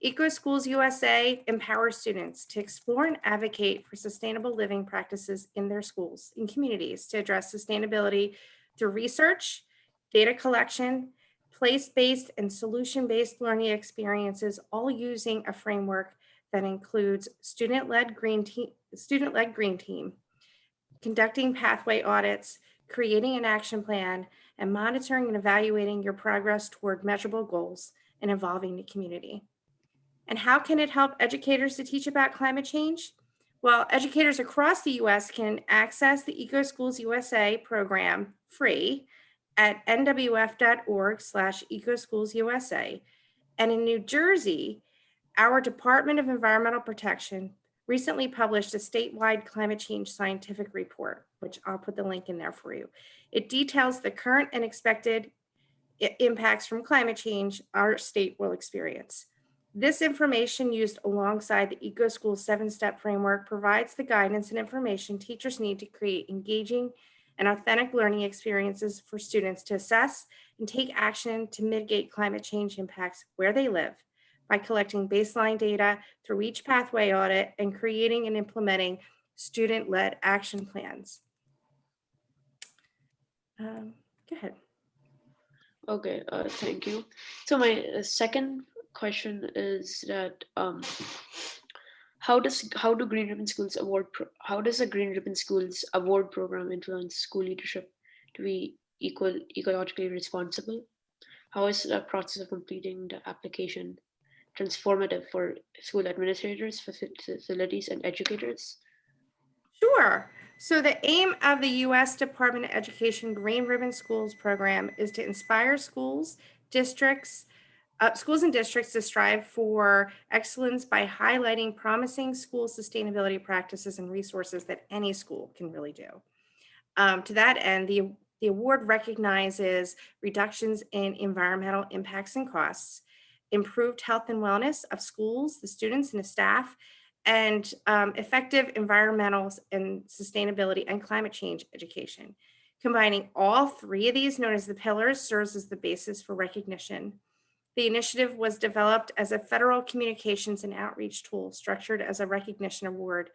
Eco Schools USA empowers students to explore and advocate for sustainable living practices in their schools and communities to address sustainability through research, data collection, place-based and solution-based learning experiences, all using a framework that includes student-led green team, conducting pathway audits, creating an action plan, and monitoring and evaluating your progress toward measurable goals and involving the community. And how can it help educators to teach about climate change? Well, educators across the US can access the Eco Schools USA program free at nwf.org/ecoschoolsusa. And in New Jersey, our Department of Environmental Protection recently published a statewide climate change scientific report, which I'll put the link in there for you. It details the current and expected impacts from climate change our state will experience. This information used alongside the Eco Schools 7-step framework provides the guidance and information teachers need to create engaging and authentic learning experiences for students to assess and take action to mitigate climate change impacts where they live by collecting baseline data through each pathway audit and creating and implementing student-led action plans. Go ahead. Okay, thank you. So my second question is that how does the Green Ribbon Schools award program influence school leadership to be ecologically responsible? How is the process of completing the application transformative for school administrators, facilities, and educators? Sure. So the aim of the U.S. Department of Education Green Ribbon Schools program is to inspire schools and districts to strive for excellence by highlighting promising school sustainability practices and resources that any school can really do. To that end, the award recognizes reductions in environmental impacts and costs, improved health and wellness of schools, the students and the staff, and effective environmental and sustainability and climate change education. Combining all three of these, known as the pillars, serves as the basis for recognition. The initiative was developed as a federal communications and outreach tool structured as a recognition award.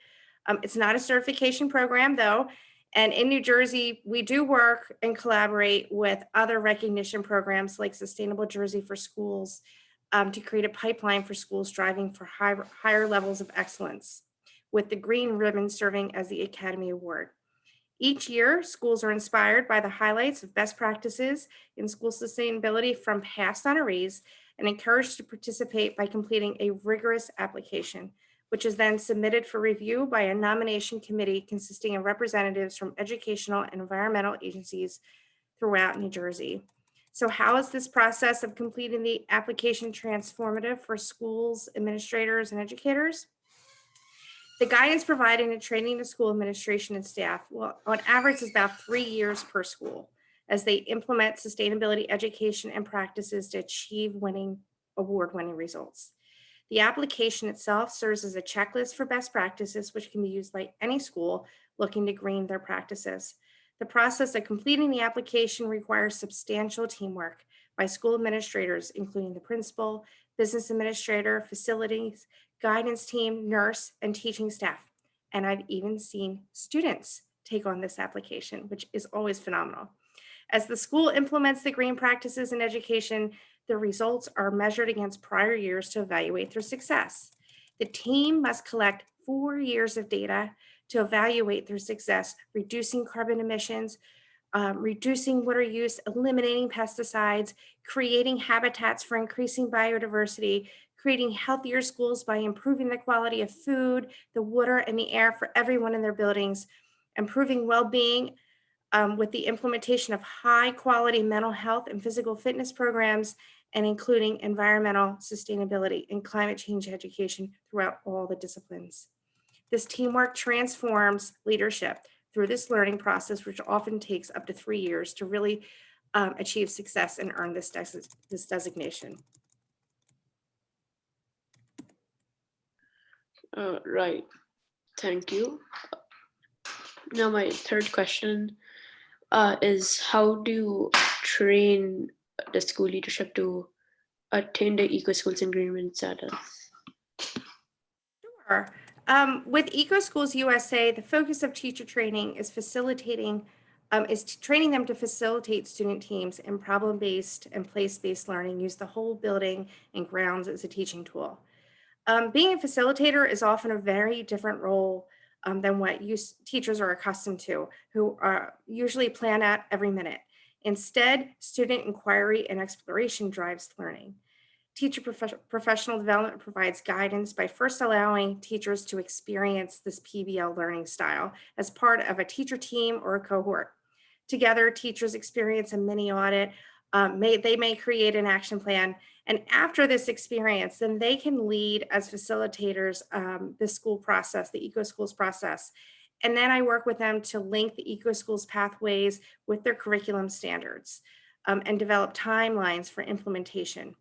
It's not a certification program though, and in New Jersey, we do work and collaborate with other recognition programs like Sustainable Jersey for Schools, to create a pipeline for schools striving for higher levels of excellence, with the Green Ribbon serving as the Academy Award. Each year, schools are inspired by the highlights of best practices in school sustainability from past honorees and encouraged to participate by completing a rigorous application, which is then submitted for review by a nomination committee consisting of representatives from educational and environmental agencies throughout New Jersey. So how is this process of completing the application transformative for schools, administrators, and educators? The guidance provided and training to school administration and staff, well, on average is about 3 years per school as they implement sustainability education and practices to achieve award-winning results. The application itself serves as a checklist for best practices, which can be used by any school looking to green their practices. The process of completing the application requires substantial teamwork by school administrators, including the principal, business administrator, facilities, guidance team, nurse, and teaching staff. And I've even seen students take on this application, which is always phenomenal. As the school implements the green practices in education, the results are measured against prior years to evaluate their success. The team must collect 4 years of data to evaluate their success, reducing carbon emissions, reducing water use, eliminating pesticides, creating habitats for increasing biodiversity, creating healthier schools by improving the quality of food, the water, and the air for everyone in their buildings, improving well-being with the implementation of high quality mental health and physical fitness programs, and including environmental sustainability and climate change education throughout all the disciplines. This teamwork transforms leadership through this learning process, which often takes up to 3 years to really achieve success and earn this designation. Right, thank you. Now my third question is, how do you train the school leadership to attain the eco schools and green ribbon status? Sure. With Eco Schools USA, the focus of teacher training is training them to facilitate student teams in problem-based and place-based learning, use the whole building and grounds as a teaching tool. Being a facilitator is often a very different role than what teachers are accustomed to, who usually plan out every minute. Instead, student inquiry and exploration drives learning. Teacher professional development provides guidance by first allowing teachers to experience this PBL learning style as part of a teacher team or a cohort. Together, teachers experience a mini audit. They may create an action plan. And after this experience, then they can lead as facilitators the school process, the Eco Schools process. And then I work with them to link the Eco Schools pathways with their curriculum standards and develop timelines for implementation.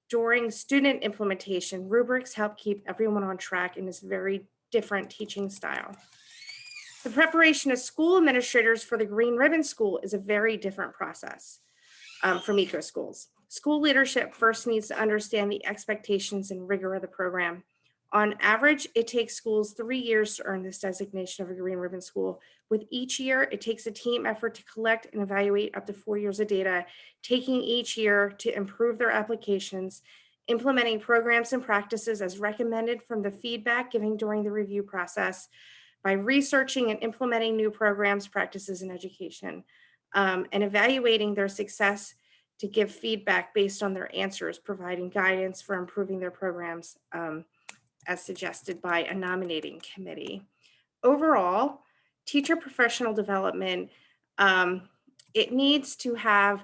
During student implementation, rubrics help keep everyone on track in this very different teaching style. The preparation of school administrators for the Green Ribbon School is a very different process from Eco Schools. School leadership first needs to understand the expectations and rigor of the program. On average, it takes schools 3 years to earn this designation of a Green Ribbon School. With each year, it takes a team effort to collect and evaluate up to 4 years of data, taking each year to improve their applications, implementing programs and practices as recommended from the feedback given during the review process, by researching and implementing new programs, practices, and education, and evaluating their success to give feedback based on their answers, providing guidance for improving their programs as suggested by a nominating committee. Overall, teacher professional development, it needs to have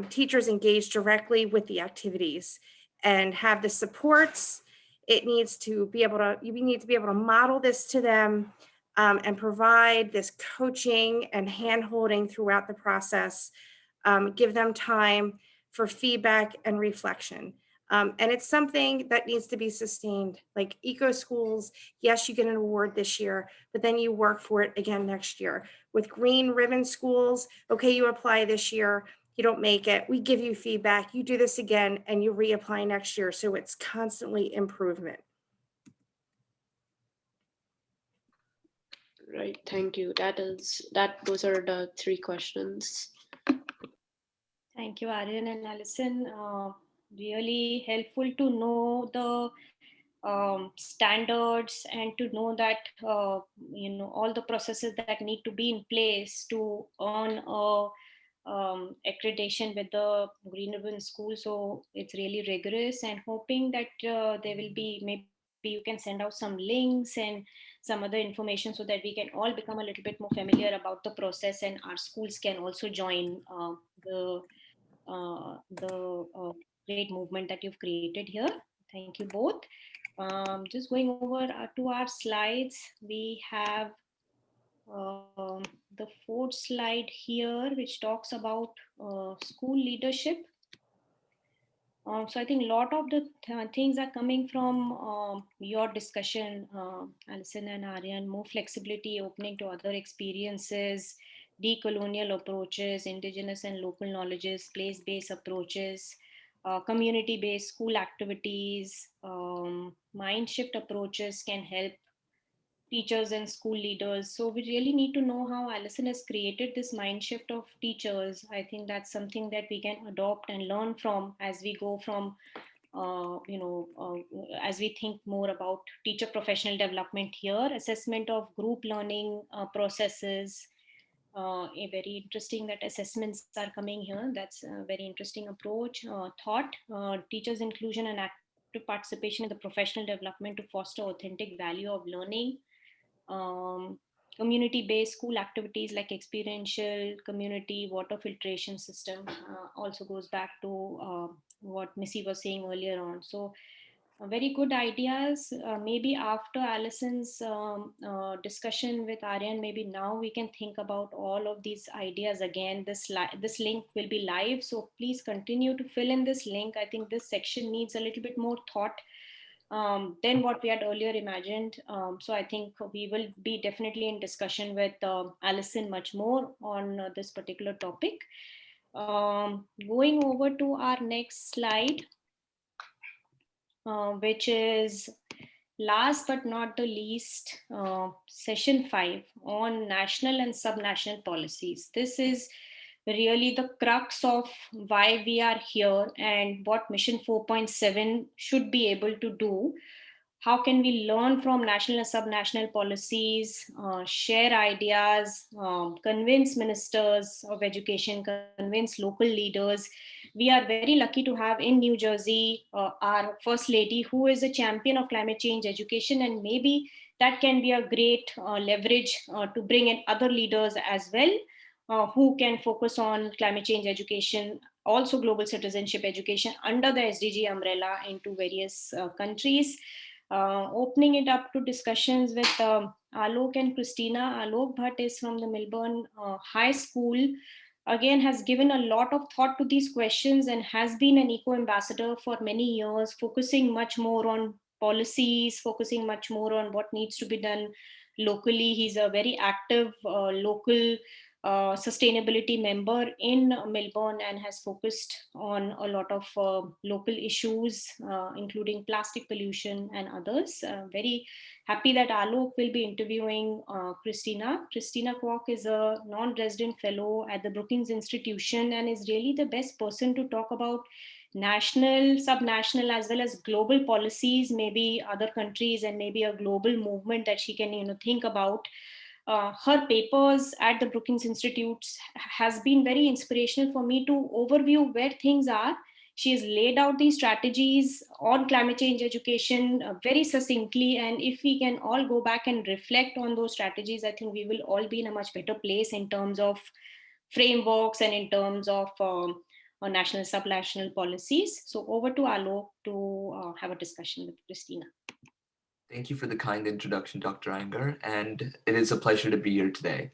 teachers engage directly with the activities and have the supports. It needs to be able to, you need to be able to model this to them and provide this coaching and hand-holding throughout the process, give them time for feedback and reflection. And it's something that needs to be sustained. Like Eco Schools, yes, you get an award this year, but then you work for it again next year. With Green Ribbon Schools, okay, you apply this year, you don't make it, we give you feedback, you do this again, and you reapply next year. So it's constantly improvement. Right, thank you. Those are the 3 questions. Thank you, Aryan and Alison. Really helpful to know the standards and to know that all the processes that need to be in place to earn a accreditation with the Green Ribbon School. So it's really rigorous, and hoping that there will be, maybe you can send out some links and some other information so that we can all become a little bit more familiar about the process, and our schools can also join the great movement that you've created here. Thank you both. Just going over to our slides, we have the 4th slide here, which talks about school leadership. So I think a lot of the things are coming from your discussion, Alison and Aryan. More flexibility, opening to other experiences, decolonial approaches, indigenous and local knowledges, place-based approaches, community-based school activities, mind shift approaches can help teachers and school leaders. So we really need to know how Allison has created this mind shift of teachers. I think that's something that we can adopt and learn from as we go from, as we think more about teacher professional development here, assessment of group learning processes. A very interesting that assessments are coming here. That's a very interesting approach. Thought, teachers' inclusion and active participation in the professional development to foster authentic value of learning. um, Community-based school activities like experiential community water filtration system also goes back to what Missy was saying earlier on. So very good ideas. Maybe after Allison's discussion with Aryan, maybe now we can think about all of these ideas again. This link will be live, so please continue to fill in this link. I think this section needs a little bit more thought than what we had earlier imagined. So I think we will be definitely in discussion with Allison much more on this particular topic. Going over to our next slide, which is last but not the least, session 5 on national and subnational policies. This is really the crux of why we are here and what Mission 4.7 should be able to do. How can we learn from national and subnational policies, share ideas, convince ministers of education, convince local leaders. We are very lucky to have in New Jersey our First Lady, who is a champion of climate change education, and maybe that can be a great leverage to bring in other leaders as well, who can focus on climate change education, also global citizenship education under the SDG umbrella into various countries. Opening it up to discussions with Alok and Christina. Alok Bhatt is from the Melbourne High School. Again, has given a lot of thought to these questions and has been an eco ambassador for many years, focusing much more on policies, focusing much more on what needs to be done locally. He's a very active local sustainability member in Melbourne and has focused on a lot of local issues, including plastic pollution and others. Very happy that Alok will be interviewing Christina. Christina Kwok is a non-resident fellow at the Brookings Institution and is really the best person to talk about national, subnational, as well as global policies, maybe other countries and maybe a global movement that she can think about. Her papers at the Brookings Institute has been very inspirational for me to overview where things are. She has laid out these strategies on climate change education very succinctly. And if we can all go back and reflect on those strategies, I think we will all be in a much better place in terms of frameworks and in terms of national, subnational policies. So over to Alok to have a discussion with Christina. Thank you for the kind introduction, Dr. Iyengar, and it is a pleasure to be here today.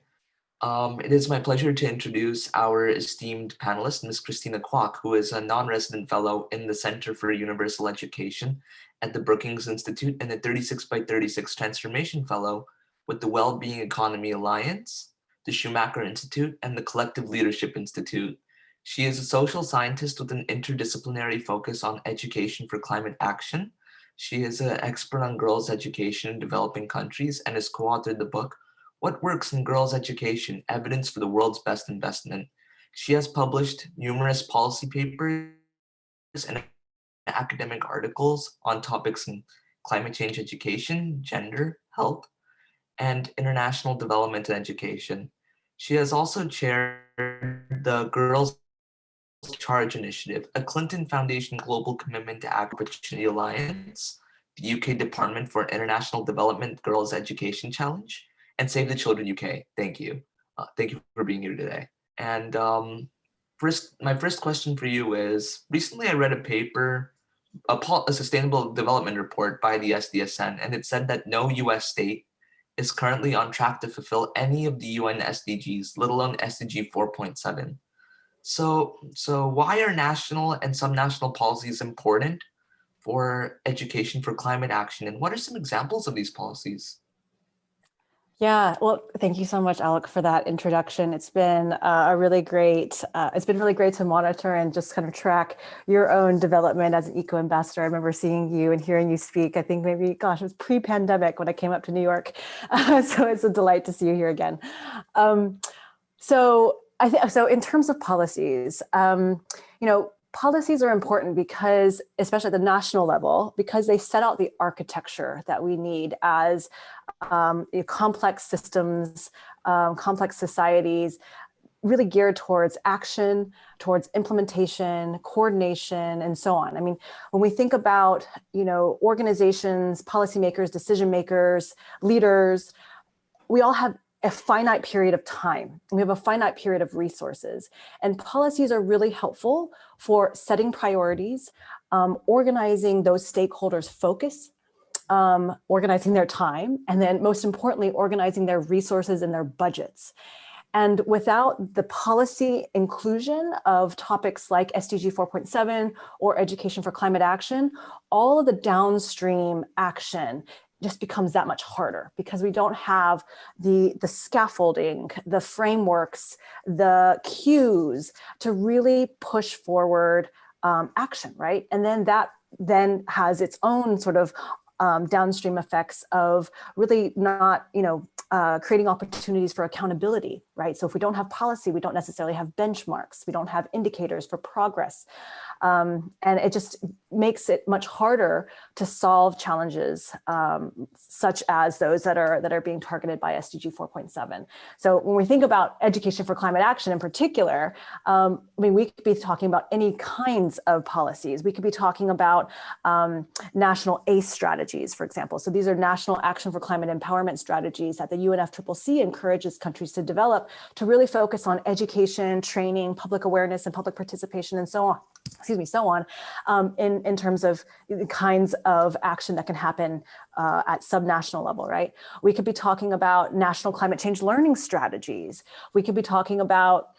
It is my pleasure to introduce our esteemed panelist, Ms. Christina Kwok, who is a non-resident fellow in the Center for Universal Education at the Brookings Institute and a 36 by 36 Transformation Fellow with the Wellbeing Economy Alliance, the Schumacher Institute, and the Collective Leadership Institute. She is a social scientist with an interdisciplinary focus on education for climate action. She is an expert on girls' education in developing countries and has co-authored the book, What Works in Girls' Education? Evidence for the World's Best Investment. She has published numerous policy papers and academic articles on topics in climate change education, gender, health, and international development and education. She has also chaired the Girls Charge Initiative, a Clinton Foundation global commitment to Opportunity Alliance, the UK Department for International Development Girls Education Challenge, and Save the Children UK. Thank you. Thank you for being here today. And my first question for you is, recently I read a paper, a sustainable development report by the SDSN, and it said that no US state is currently on track to fulfill any of the UN SDGs, let alone SDG 4.7. So why are national and subnational policies important for education for climate action? And what are some examples of these policies? Yeah, well, thank you so much, Alec, for that introduction. It's been really great to monitor and just kind of track your own development as an eco ambassador. I remember seeing you and hearing you speak. I think maybe, gosh, it was pre-pandemic when I came up to New York. So it's a delight to see you here again. So in terms of policies, policies are important because, especially at the national level, because they set out the architecture that we need as complex systems, complex societies, really geared towards action, towards implementation, coordination, and so on. I mean, when we think about, organizations, policymakers, decision makers, leaders, we all have a finite period of time. We have a finite period of resources, and policies are really helpful for setting priorities, organizing those stakeholders' focus, organizing their time, and then most importantly, organizing their resources and their budgets. And without the policy inclusion of topics like SDG 4.7 or education for climate action, all of the downstream action just becomes that much harder because we don't have the scaffolding, the frameworks, the cues to really push forward action, right? And then that then has its own sort of downstream effects of really not, creating opportunities for accountability, right? So if we don't have policy, we don't necessarily have benchmarks, we don't have indicators for progress. And it just makes it much harder to solve challenges such as those that are being targeted by SDG 4.7. So when we think about education for climate action in particular, we could be talking about any kinds of policies. We could be talking about national ACE strategies, for example. So these are national action for climate empowerment strategies that the UNFCCC encourages countries to develop to really focus on education, training, public awareness, and public participation, and so on. In terms of the kinds of action that can happen at subnational level, right? We could be talking about national climate change learning strategies. We could be talking about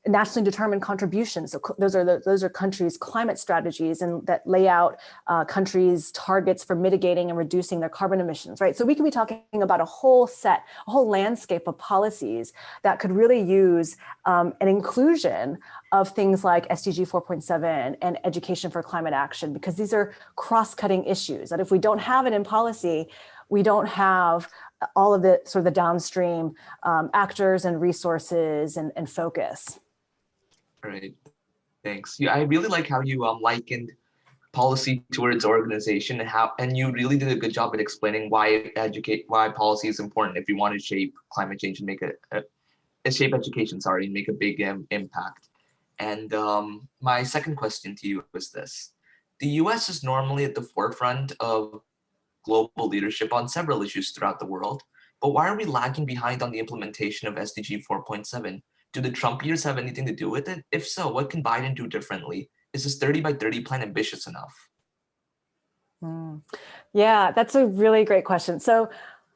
nationally determined contributions. So those are countries' climate strategies and that lay out countries' targets for mitigating and reducing their carbon emissions, right? So we could be talking about a whole landscape of policies that could really use an inclusion of things like SDG 4.7 and education for climate action, because these are cross-cutting issues that if we don't have it in policy, we don't have all of the sort of the downstream actors and resources and focus. Right. Thanks. Yeah, I really like how you likened policy towards organization and you really did a good job at explaining why policy is important if you want to shape climate change and make shape education, and make a big impact. And my second question to you is this: the U.S. is normally at the forefront of global leadership on several issues throughout the world, but why are we lagging behind on the implementation of SDG 4.7? Do the Trump years have anything to do with it? If so, what can Biden do differently? Is this 30 by 30 plan ambitious enough? Yeah, that's a really great question. So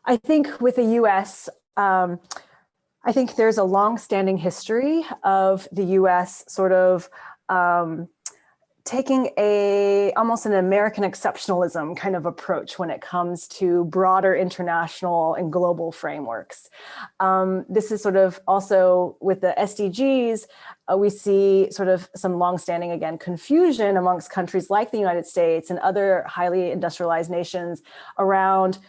I think with the US, I think there's a long-standing history of the US sort of taking almost an American exceptionalism kind of approach when it comes to broader international and global frameworks. This is sort of also with the SDGs, we see sort of some longstanding, again, confusion amongst countries like the United States and other highly industrialized nations around,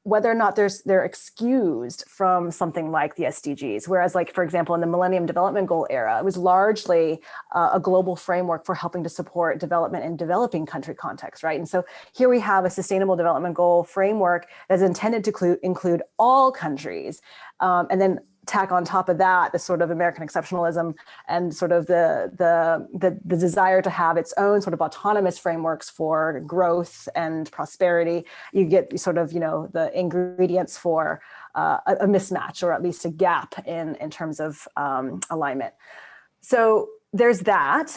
whether or not they're excused from something like the SDGs. Whereas, like, for example, in the Millennium Development Goal era, it was largely a global framework for helping to support development in developing country context, right? And so here we have a Sustainable Development Goal framework that's intended to include all countries, and then tack on top of that the sort of American exceptionalism and sort of the desire to have its own sort of autonomous frameworks for growth and prosperity. You get sort of, the ingredients for a mismatch, or at least a gap in terms of alignment. So there's that.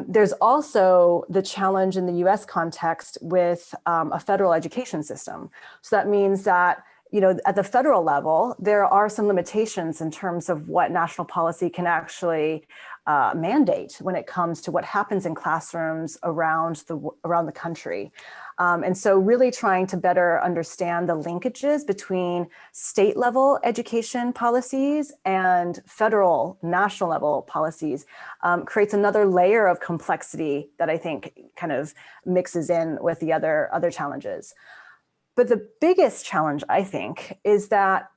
There's also the challenge in the US context with a federal education system. So that means that at the federal level, there are some limitations in terms of what national policy can actually mandate when it comes to what happens in classrooms around the country. And so really trying to better understand the linkages between state level education policies and federal, national level policies creates another layer of complexity that I think kind of mixes in with the other challenges. But the biggest challenge, I think, is that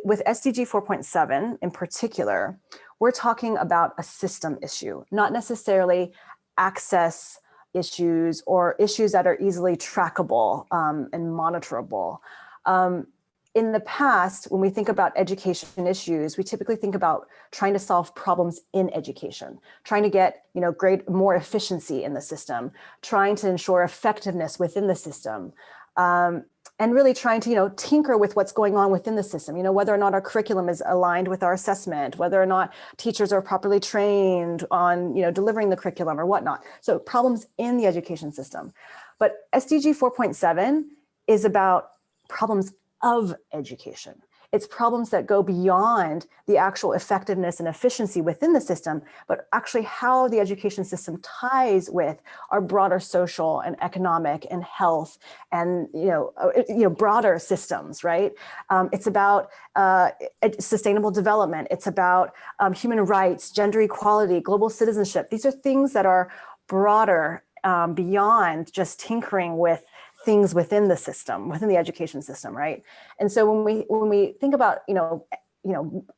with SDG 4.7 in particular, we're talking about a system issue, not necessarily access issues or issues that are easily trackable and monitorable. In the past, when we think about education issues, we typically think about trying to solve problems in education, trying to get more efficiency in the system, trying to ensure effectiveness within the system. And really trying to, tinker with what's going on within the system, whether or not our curriculum is aligned with our assessment, whether or not teachers are properly trained on, delivering the curriculum or whatnot. So problems in the education system. But SDG 4.7 is about problems of education. It's problems that go beyond the actual effectiveness and efficiency within the system, but actually how the education system ties with our broader social and economic and health and broader systems, right? It's about sustainable development. It's about human rights, gender equality, global citizenship. These are things that are broader beyond just tinkering with things within the system, within the education system, right? And so when we think about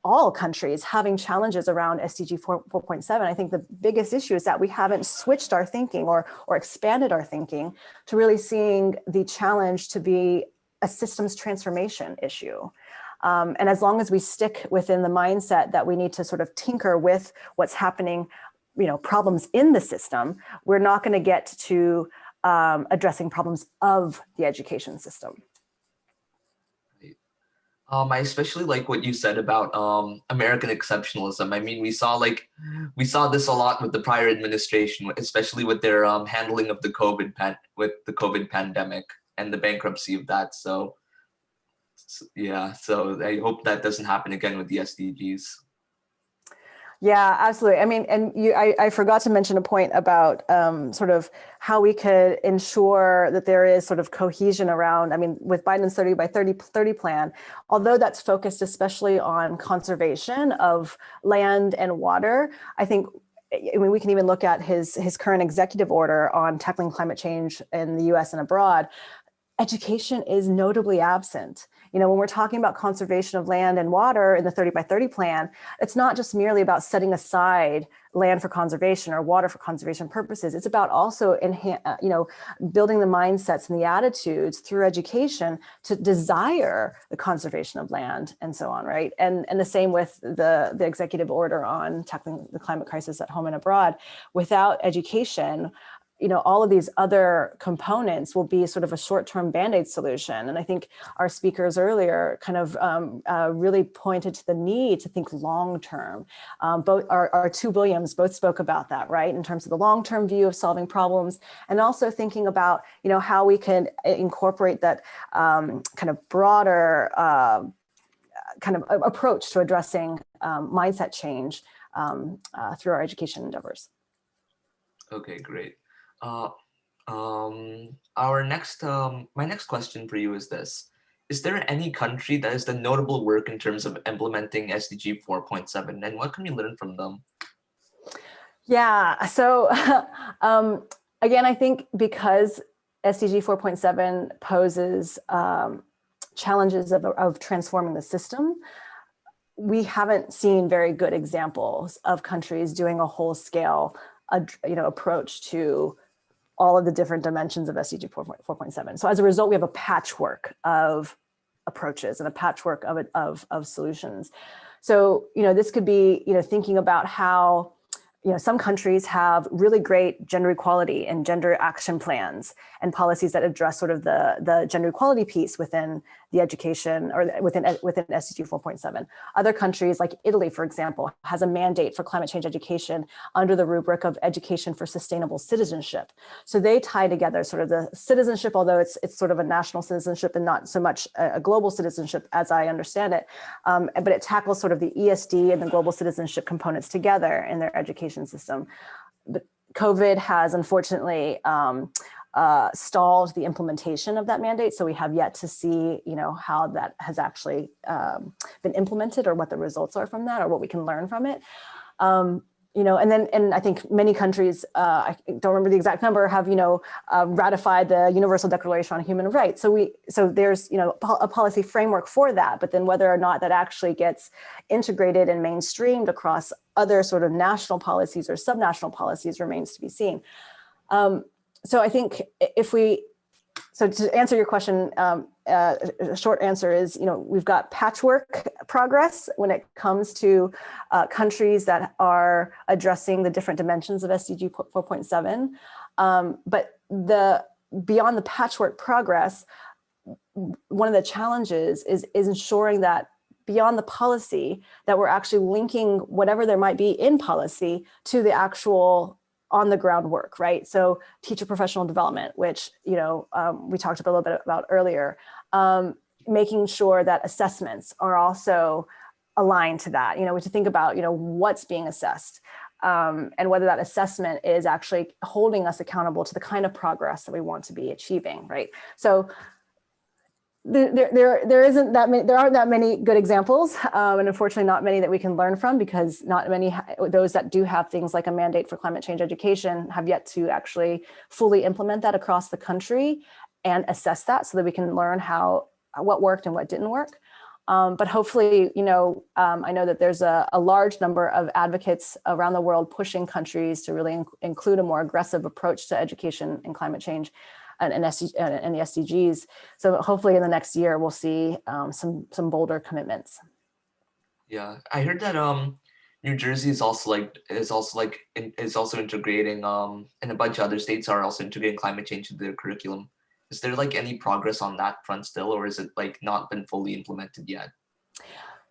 all countries having challenges around SDG 4.7, I think the biggest issue is that we haven't switched our thinking or expanded our thinking to really seeing the challenge to be a systems transformation issue. And as long as we stick within the mindset that we need to sort of tinker with what's happening, problems in the system, we're not going to get to addressing problems of the education system. I especially like what you said about American exceptionalism. I mean, we saw this a lot with the prior administration, especially with their handling of the COVID pandemic and the bankruptcy of that. So I hope that doesn't happen again with the SDGs. Yeah, absolutely. I mean, and I forgot to mention a point about sort of how we could ensure that there is sort of cohesion around, with Biden's 30 by 30 plan, although that's focused especially on conservation of land and water, I think we can even look at his current executive order on tackling climate change in the US and abroad. Education is notably absent. When we're talking about conservation of land and water in the 30 by 30 plan, it's not just merely about setting aside land for conservation or water for conservation purposes. It's about also building the mindsets and the attitudes through education to desire the conservation of land and so on, right? And the same with the executive order on tackling the climate crisis at home and abroad. Without education, all of these other components will be sort of a short-term Band-Aid solution. And I think our speakers earlier kind of really pointed to the need to think long-term. Both our two Williams both spoke about that, right? In terms of the long-term view of solving problems and also thinking about, how we can incorporate that kind of broader kind of approach to addressing mindset change through our education endeavors. Okay, great. My next question for you is this: is there any country that has done notable work in terms of implementing SDG 4.7, and what can we learn from them? Yeah, so again, I think because SDG 4.7 poses challenges of transforming the system, we haven't seen very good examples of countries doing a whole scale approach to all of the different dimensions of SDG 4.7. So as a result, we have a patchwork of approaches and a patchwork of solutions. So, this could be, thinking about how, some countries have really great gender equality and gender action plans and policies that address sort of the gender equality piece within the education or within SDG 4.7. Other countries like Italy, for example, has a mandate for climate change education under the rubric of education for sustainable citizenship. So they tie together sort of the citizenship, although it's sort of a national citizenship and not so much a global citizenship as I understand it, but it tackles sort of the ESD and the global citizenship components together in their education system. But COVID has unfortunately stalled the implementation of that mandate. So we have yet to see, how that has actually been implemented or what the results are from that or what we can learn from it. And I think many countries, I don't remember the exact number, have, ratified the Universal Declaration on Human Rights. So there's, a policy framework for that, but then whether or not that actually gets integrated and mainstreamed across other sort of national policies or subnational policies remains to be seen. So I think so to answer your question, a short answer is, we've got patchwork progress when it comes to countries that are addressing the different dimensions of SDG 4.7. But beyond the patchwork progress, one of the challenges is ensuring that beyond the policy, that we're actually linking whatever there might be in policy to the actual on the ground work, right? So teacher professional development, which, we talked a little bit about earlier, making sure that assessments are also aligned to that, we have to think about, what's being assessed and whether that assessment is actually holding us accountable to the kind of progress that we want to be achieving, right? So there aren't that many good examples, and unfortunately not many that we can learn from, because not many, those that do have things like a mandate for climate change education have yet to actually fully implement that across the country and assess that so that we can learn what worked and what didn't work. But hopefully, I know that there's a large number of advocates around the world pushing countries to really include a more aggressive approach to education and climate change and the SDGs. So hopefully in the next year, we'll see some bolder commitments. Yeah, I heard that New Jersey is also integrating, and a bunch of other states are also integrating climate change into their curriculum. Is there any progress on that front still, or is it not been fully implemented yet?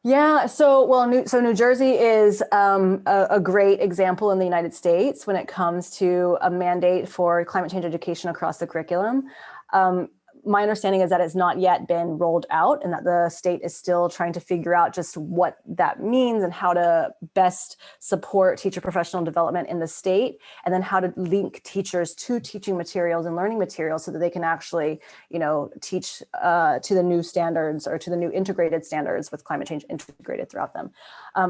Yeah, so New Jersey is a great example in the United States when it comes to a mandate for climate change education across the curriculum. My understanding is that it's not yet been rolled out and that the state is still trying to figure out just what that means and how to best support teacher professional development in the state, and then how to link teachers to teaching materials and learning materials so that they can actually, teach to the new standards or to the new integrated standards with climate change integrated throughout them.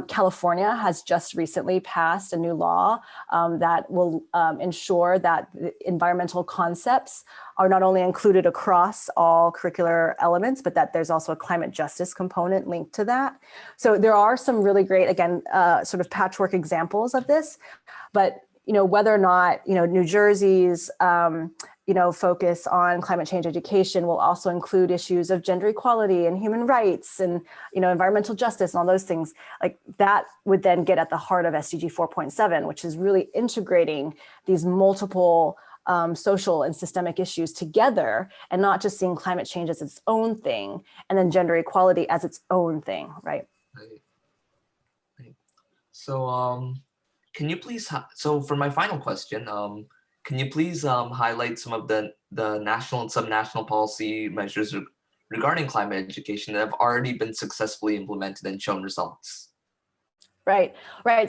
California has just recently passed a new law that will ensure that the environmental concepts are not only included across all curricular elements, but that there's also a climate justice component linked to that. So there are some really great, again, sort of patchwork examples of this, but whether or not, New Jersey's, focus on climate change education will also include issues of gender equality and human rights and, environmental justice and all those things, that would then get at the heart of SDG 4.7, which is really integrating these multiple social and systemic issues together, and not just seeing climate change as its own thing and then gender equality as its own thing, right? Right. So can you please, so for my final question, can you please highlight some of the national and subnational policy measures regarding climate education that have already been successfully implemented and shown results? Right.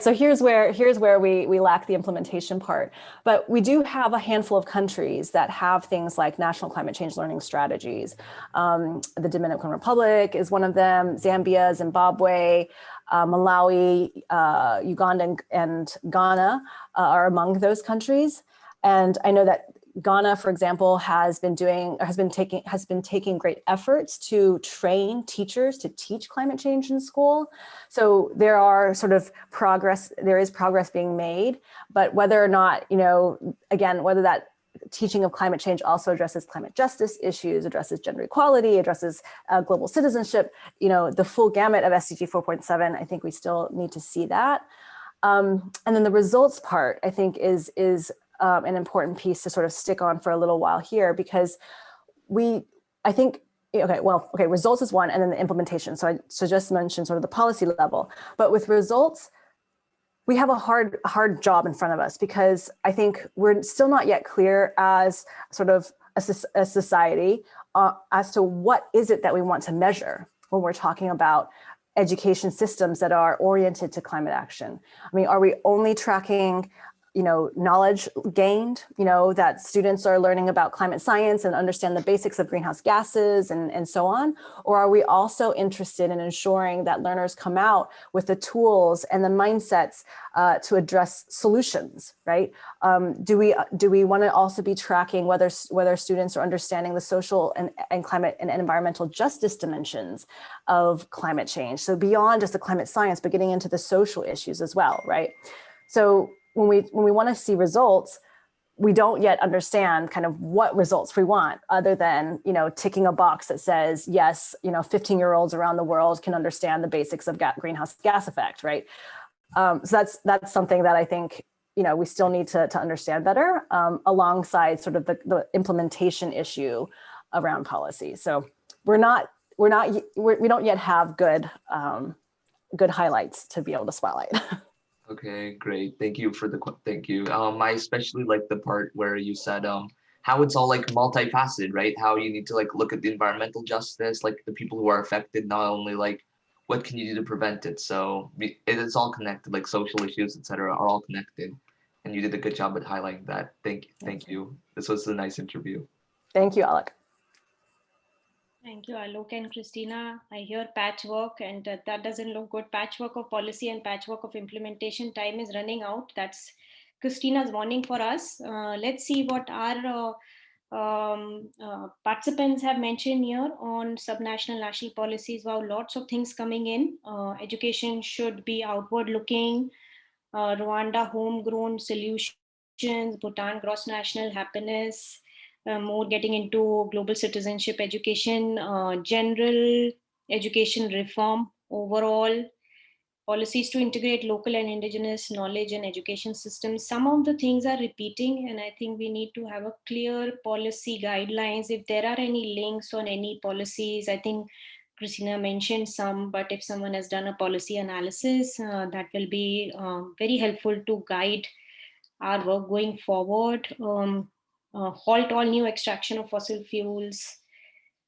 So here's where we lack the implementation part. But we do have a handful of countries that have things like national climate change learning strategies. The Dominican Republic is one of them, Zambia, Zimbabwe, Malawi, Uganda, and Ghana are among those countries. And I know that Ghana, for example, has been taking great efforts to train teachers to teach climate change in school. So there is progress being made, but whether or not, whether that teaching of climate change also addresses climate justice issues, addresses gender equality, addresses global citizenship, the full gamut of SDG 4.7, I think we still need to see that. And then the results part, I think, is an important piece to sort of stick on for a little while here, because results is one, and then the implementation. So just mentioned sort of the policy level, but with results, we have a hard job in front of us, because I think we're still not yet clear as sort of a society as to what is it that we want to measure when we're talking about education systems that are oriented to climate action. I mean, are we only tracking knowledge gained, that students are learning about climate science and understand the basics of greenhouse gases and so on? Or are we also interested in ensuring that learners come out with the tools and the mindsets to address solutions, right? Do we want to also be tracking whether students are understanding the social and climate and environmental justice dimensions of climate change? So beyond just the climate science, but getting into the social issues as well, right? So when we want to see results, we don't yet understand kind of what results we want, other than ticking a box that says yes, 15-year-olds around the world can understand the basics of greenhouse gas effect, right? So that's something that I think we still need to understand better, alongside sort of the implementation issue around policy. So we don't yet have good highlights to be able to spotlight. Okay, great. Thank you. I especially like the part where you said how it's all like multifaceted, right? How you need to like look at the environmental justice, like the people who are affected, not only like what can you do to prevent it. So it's all connected, like social issues, etc., are all connected. And you did a good job at highlighting that. Thank you. This was a nice interview. Thank you, Alec. Thank you, Alok and Christina. I hear patchwork, and that doesn't look good. Patchwork of policy and patchwork of implementation. Time is running out. That's Christina's warning for us. Let's see what our participants have mentioned here on subnational national policies. Wow, lots of things coming in. Education should be outward looking. Rwanda homegrown solutions, Bhutan gross national happiness, more getting into global citizenship education, general education reform overall, policies to integrate local and indigenous knowledge and education systems. Some of the things are repeating, and I think we need to have a clear policy guidelines. If there are any links on any policies, I think Christina mentioned some, but if someone has done a policy analysis, that will be very helpful to guide our work going forward. Halt all new extraction of fossil fuels.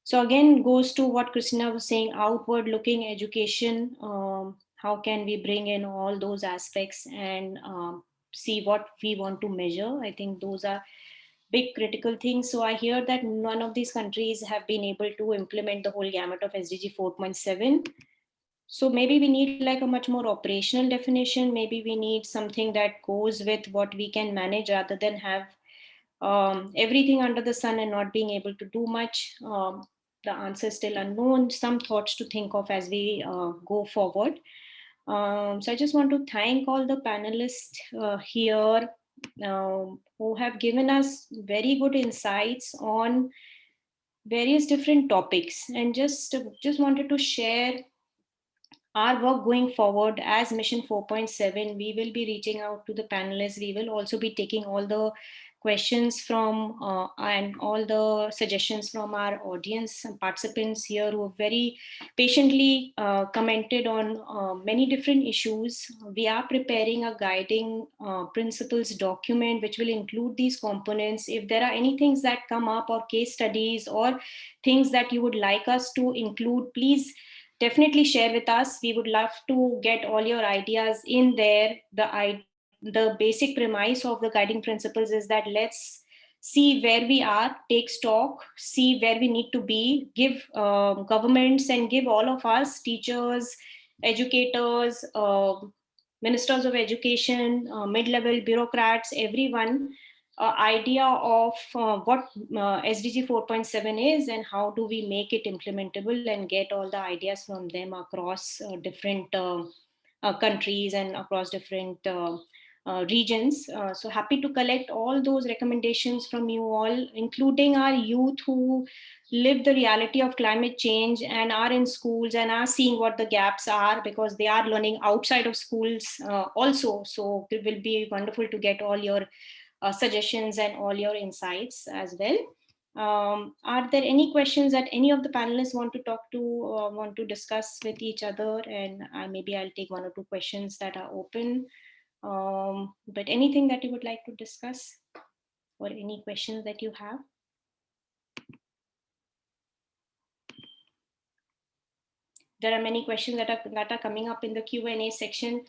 So again, goes to what Christina was saying, outward looking education. How can we bring in all those aspects and see what we want to measure? I think those are big critical things. So I hear that none of these countries have been able to implement the whole gamut of SDG 4.7. So maybe we need like a much more operational definition. Maybe we need something that goes with what we can manage rather than have everything under the sun and not being able to do much. The answer is still unknown. Some thoughts to think of as we go forward. So I just want to thank all the panelists here who have given us very good insights on various different topics, and just wanted to share our work going forward as Mission 4.7. We will be reaching out to the panelists. We will also be taking all the questions from and all the suggestions from our audience and participants here who have very patiently commented on many different issues. We are preparing a guiding principles document which will include these components. If there are any things that come up or case studies or things that you would like us to include, please definitely share with us. We would love to get all your ideas in there. The basic premise of the guiding principles is that let's see where we are, take stock, see where we need to be, give governments and give all of us, teachers, educators, ministers of education, mid-level bureaucrats, everyone, idea of what SDG 4.7 is and how do we make it implementable and get all the ideas from them across different countries and across different regions. So happy to collect all those recommendations from you all, including our youth who live the reality of climate change and are in schools and are seeing what the gaps are because they are learning outside of schools also. So it will be wonderful to get all your suggestions and all your insights as well. Are there any questions that any of the panelists want to discuss with each other? And maybe I'll take one or two questions that are open. But anything that you would like to discuss or any questions that you have? There are many questions that are coming up in the Q&A section.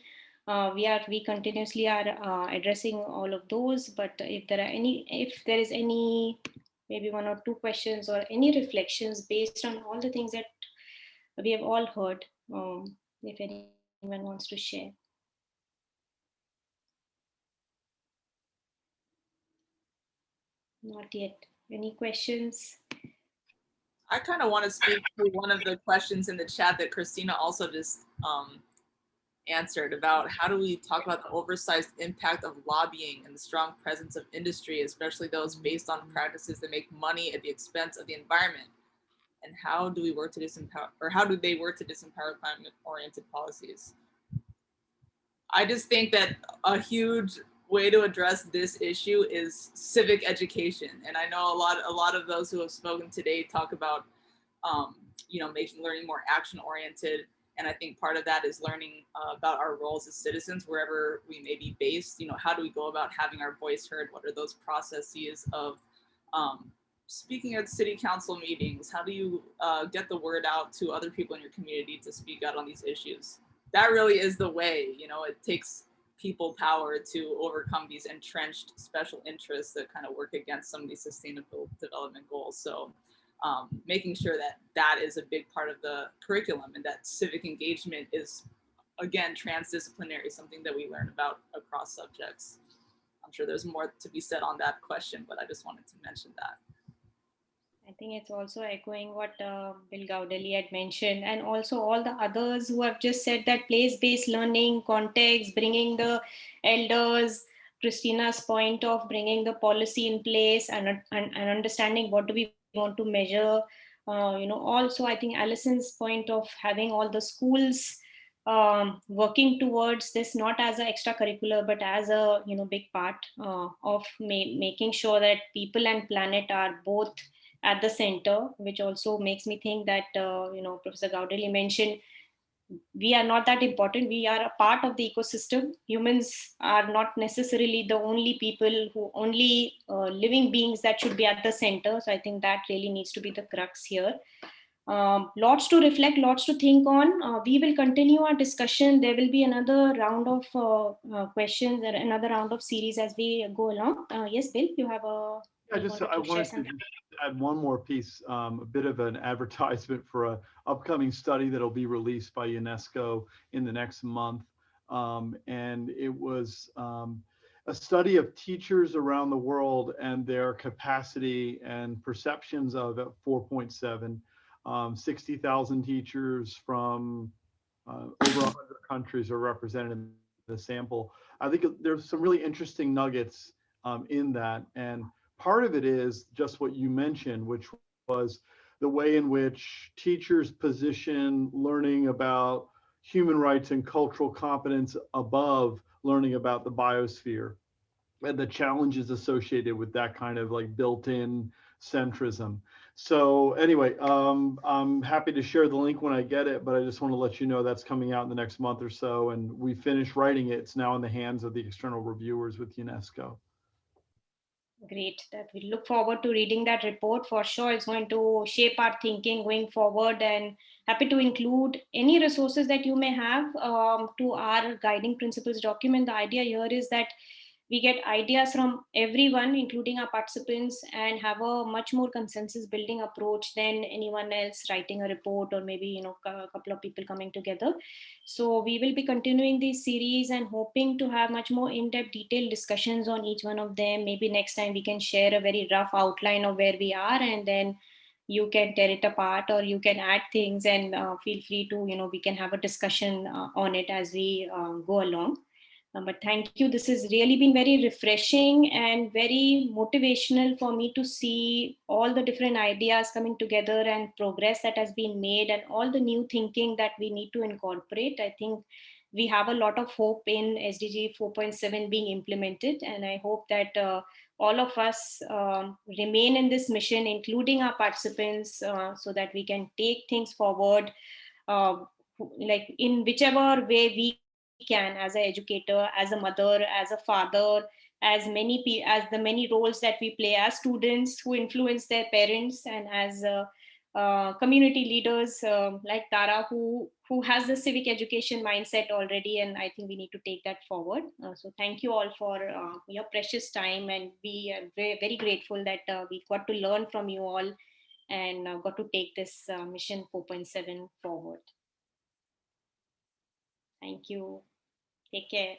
We continuously are addressing all of those, but if there is any, maybe one or two questions or any reflections based on all the things that we have all heard, if anyone wants to share. Not yet. Any questions? I kind of want to speak to one of the questions in the chat that Christina also just answered about how do we talk about the oversized impact of lobbying and the strong presence of industry, especially those based on practices that make money at the expense of the environment. And how do we work to disempower, or how do they work to disempower climate-oriented policies? I just think that a huge way to address this issue is civic education. And I know a lot of those who have spoken today talk about, making learning more action-oriented. And I think part of that is learning about our roles as citizens, wherever we may be based. How do we go about having our voice heard? What are those processes of speaking at city council meetings? How do you get the word out to other people in your community to speak out on these issues? That really is the way. It takes people power to overcome these entrenched special interests that kind of work against some of these sustainable development goals. So making sure that that is a big part of the curriculum, and that civic engagement is, again, transdisciplinary, something that we learn about across subjects. I'm sure there's more to be said on that question, but I just wanted to mention that. I think it's also echoing what Bill Gaudelli had mentioned, and also all the others who have just said that place-based learning, context, bringing the elders, Christina's point of bringing the policy in place and understanding what do we want to measure. Also I think Allison's point of having all the schools working towards this, not as an extracurricular, but as a big part of making sure that people and planet are both at the center, which also makes me think that, Professor Gaudelli mentioned, we are not that important. We are a part of the ecosystem. Humans are not necessarily the only people only living beings that should be at the center. So I think that really needs to be the crux here. Lots to reflect, lots to think on. We will continue our discussion. There will be another round of questions, another round of series as we go along. Yes, Bill, you have a... I wanted to just add one more piece, a bit of an advertisement for an upcoming study that'll be released by UNESCO in the next month. And it was a study of teachers around the world and their capacity and perceptions of 4.7. 60,000 teachers from over 100 countries are represented in the sample. I think there's some really interesting nuggets in that. And part of it is just what you mentioned, which was the way in which teachers position learning about human rights and cultural competence above learning about the biosphere and the challenges associated with that kind of like built-in centrism. So anyway, I'm happy to share the link when I get it, but I just want to let you know that's coming out in the next month or so. And we finished writing it. It's now in the hands of the external reviewers with UNESCO. Great, that we look forward to reading that report. For sure, it's going to shape our thinking going forward, and happy to include any resources that you may have to our guiding principles document. The idea here is that we get ideas from everyone, including our participants, and have a much more consensus building approach than anyone else writing a report, or maybe a couple of people coming together. So we will be continuing this series and hoping to have much more in-depth detailed discussions on each one of them. Maybe next time we can share a very rough outline of where we are, and then you can tear it apart or you can add things, and feel free to, we can have a discussion on it as we go along. But thank you. This has really been very refreshing and very motivational for me to see all the different ideas coming together and progress that has been made and all the new thinking that we need to incorporate. I think we have a lot of hope in SDG 4.7 being implemented. And I hope that all of us remain in this mission, including our participants, so that we can take things forward, like in whichever way we can, as an educator, as a mother, as a father, as the many roles that we play as students who influence their parents, and as community leaders like Tara, who has the civic education mindset already, and I think we need to take that forward. So thank you all for your precious time, and we are very, very grateful that we got to learn from you all and got to take this mission 4.7 forward. Thank you. Take care.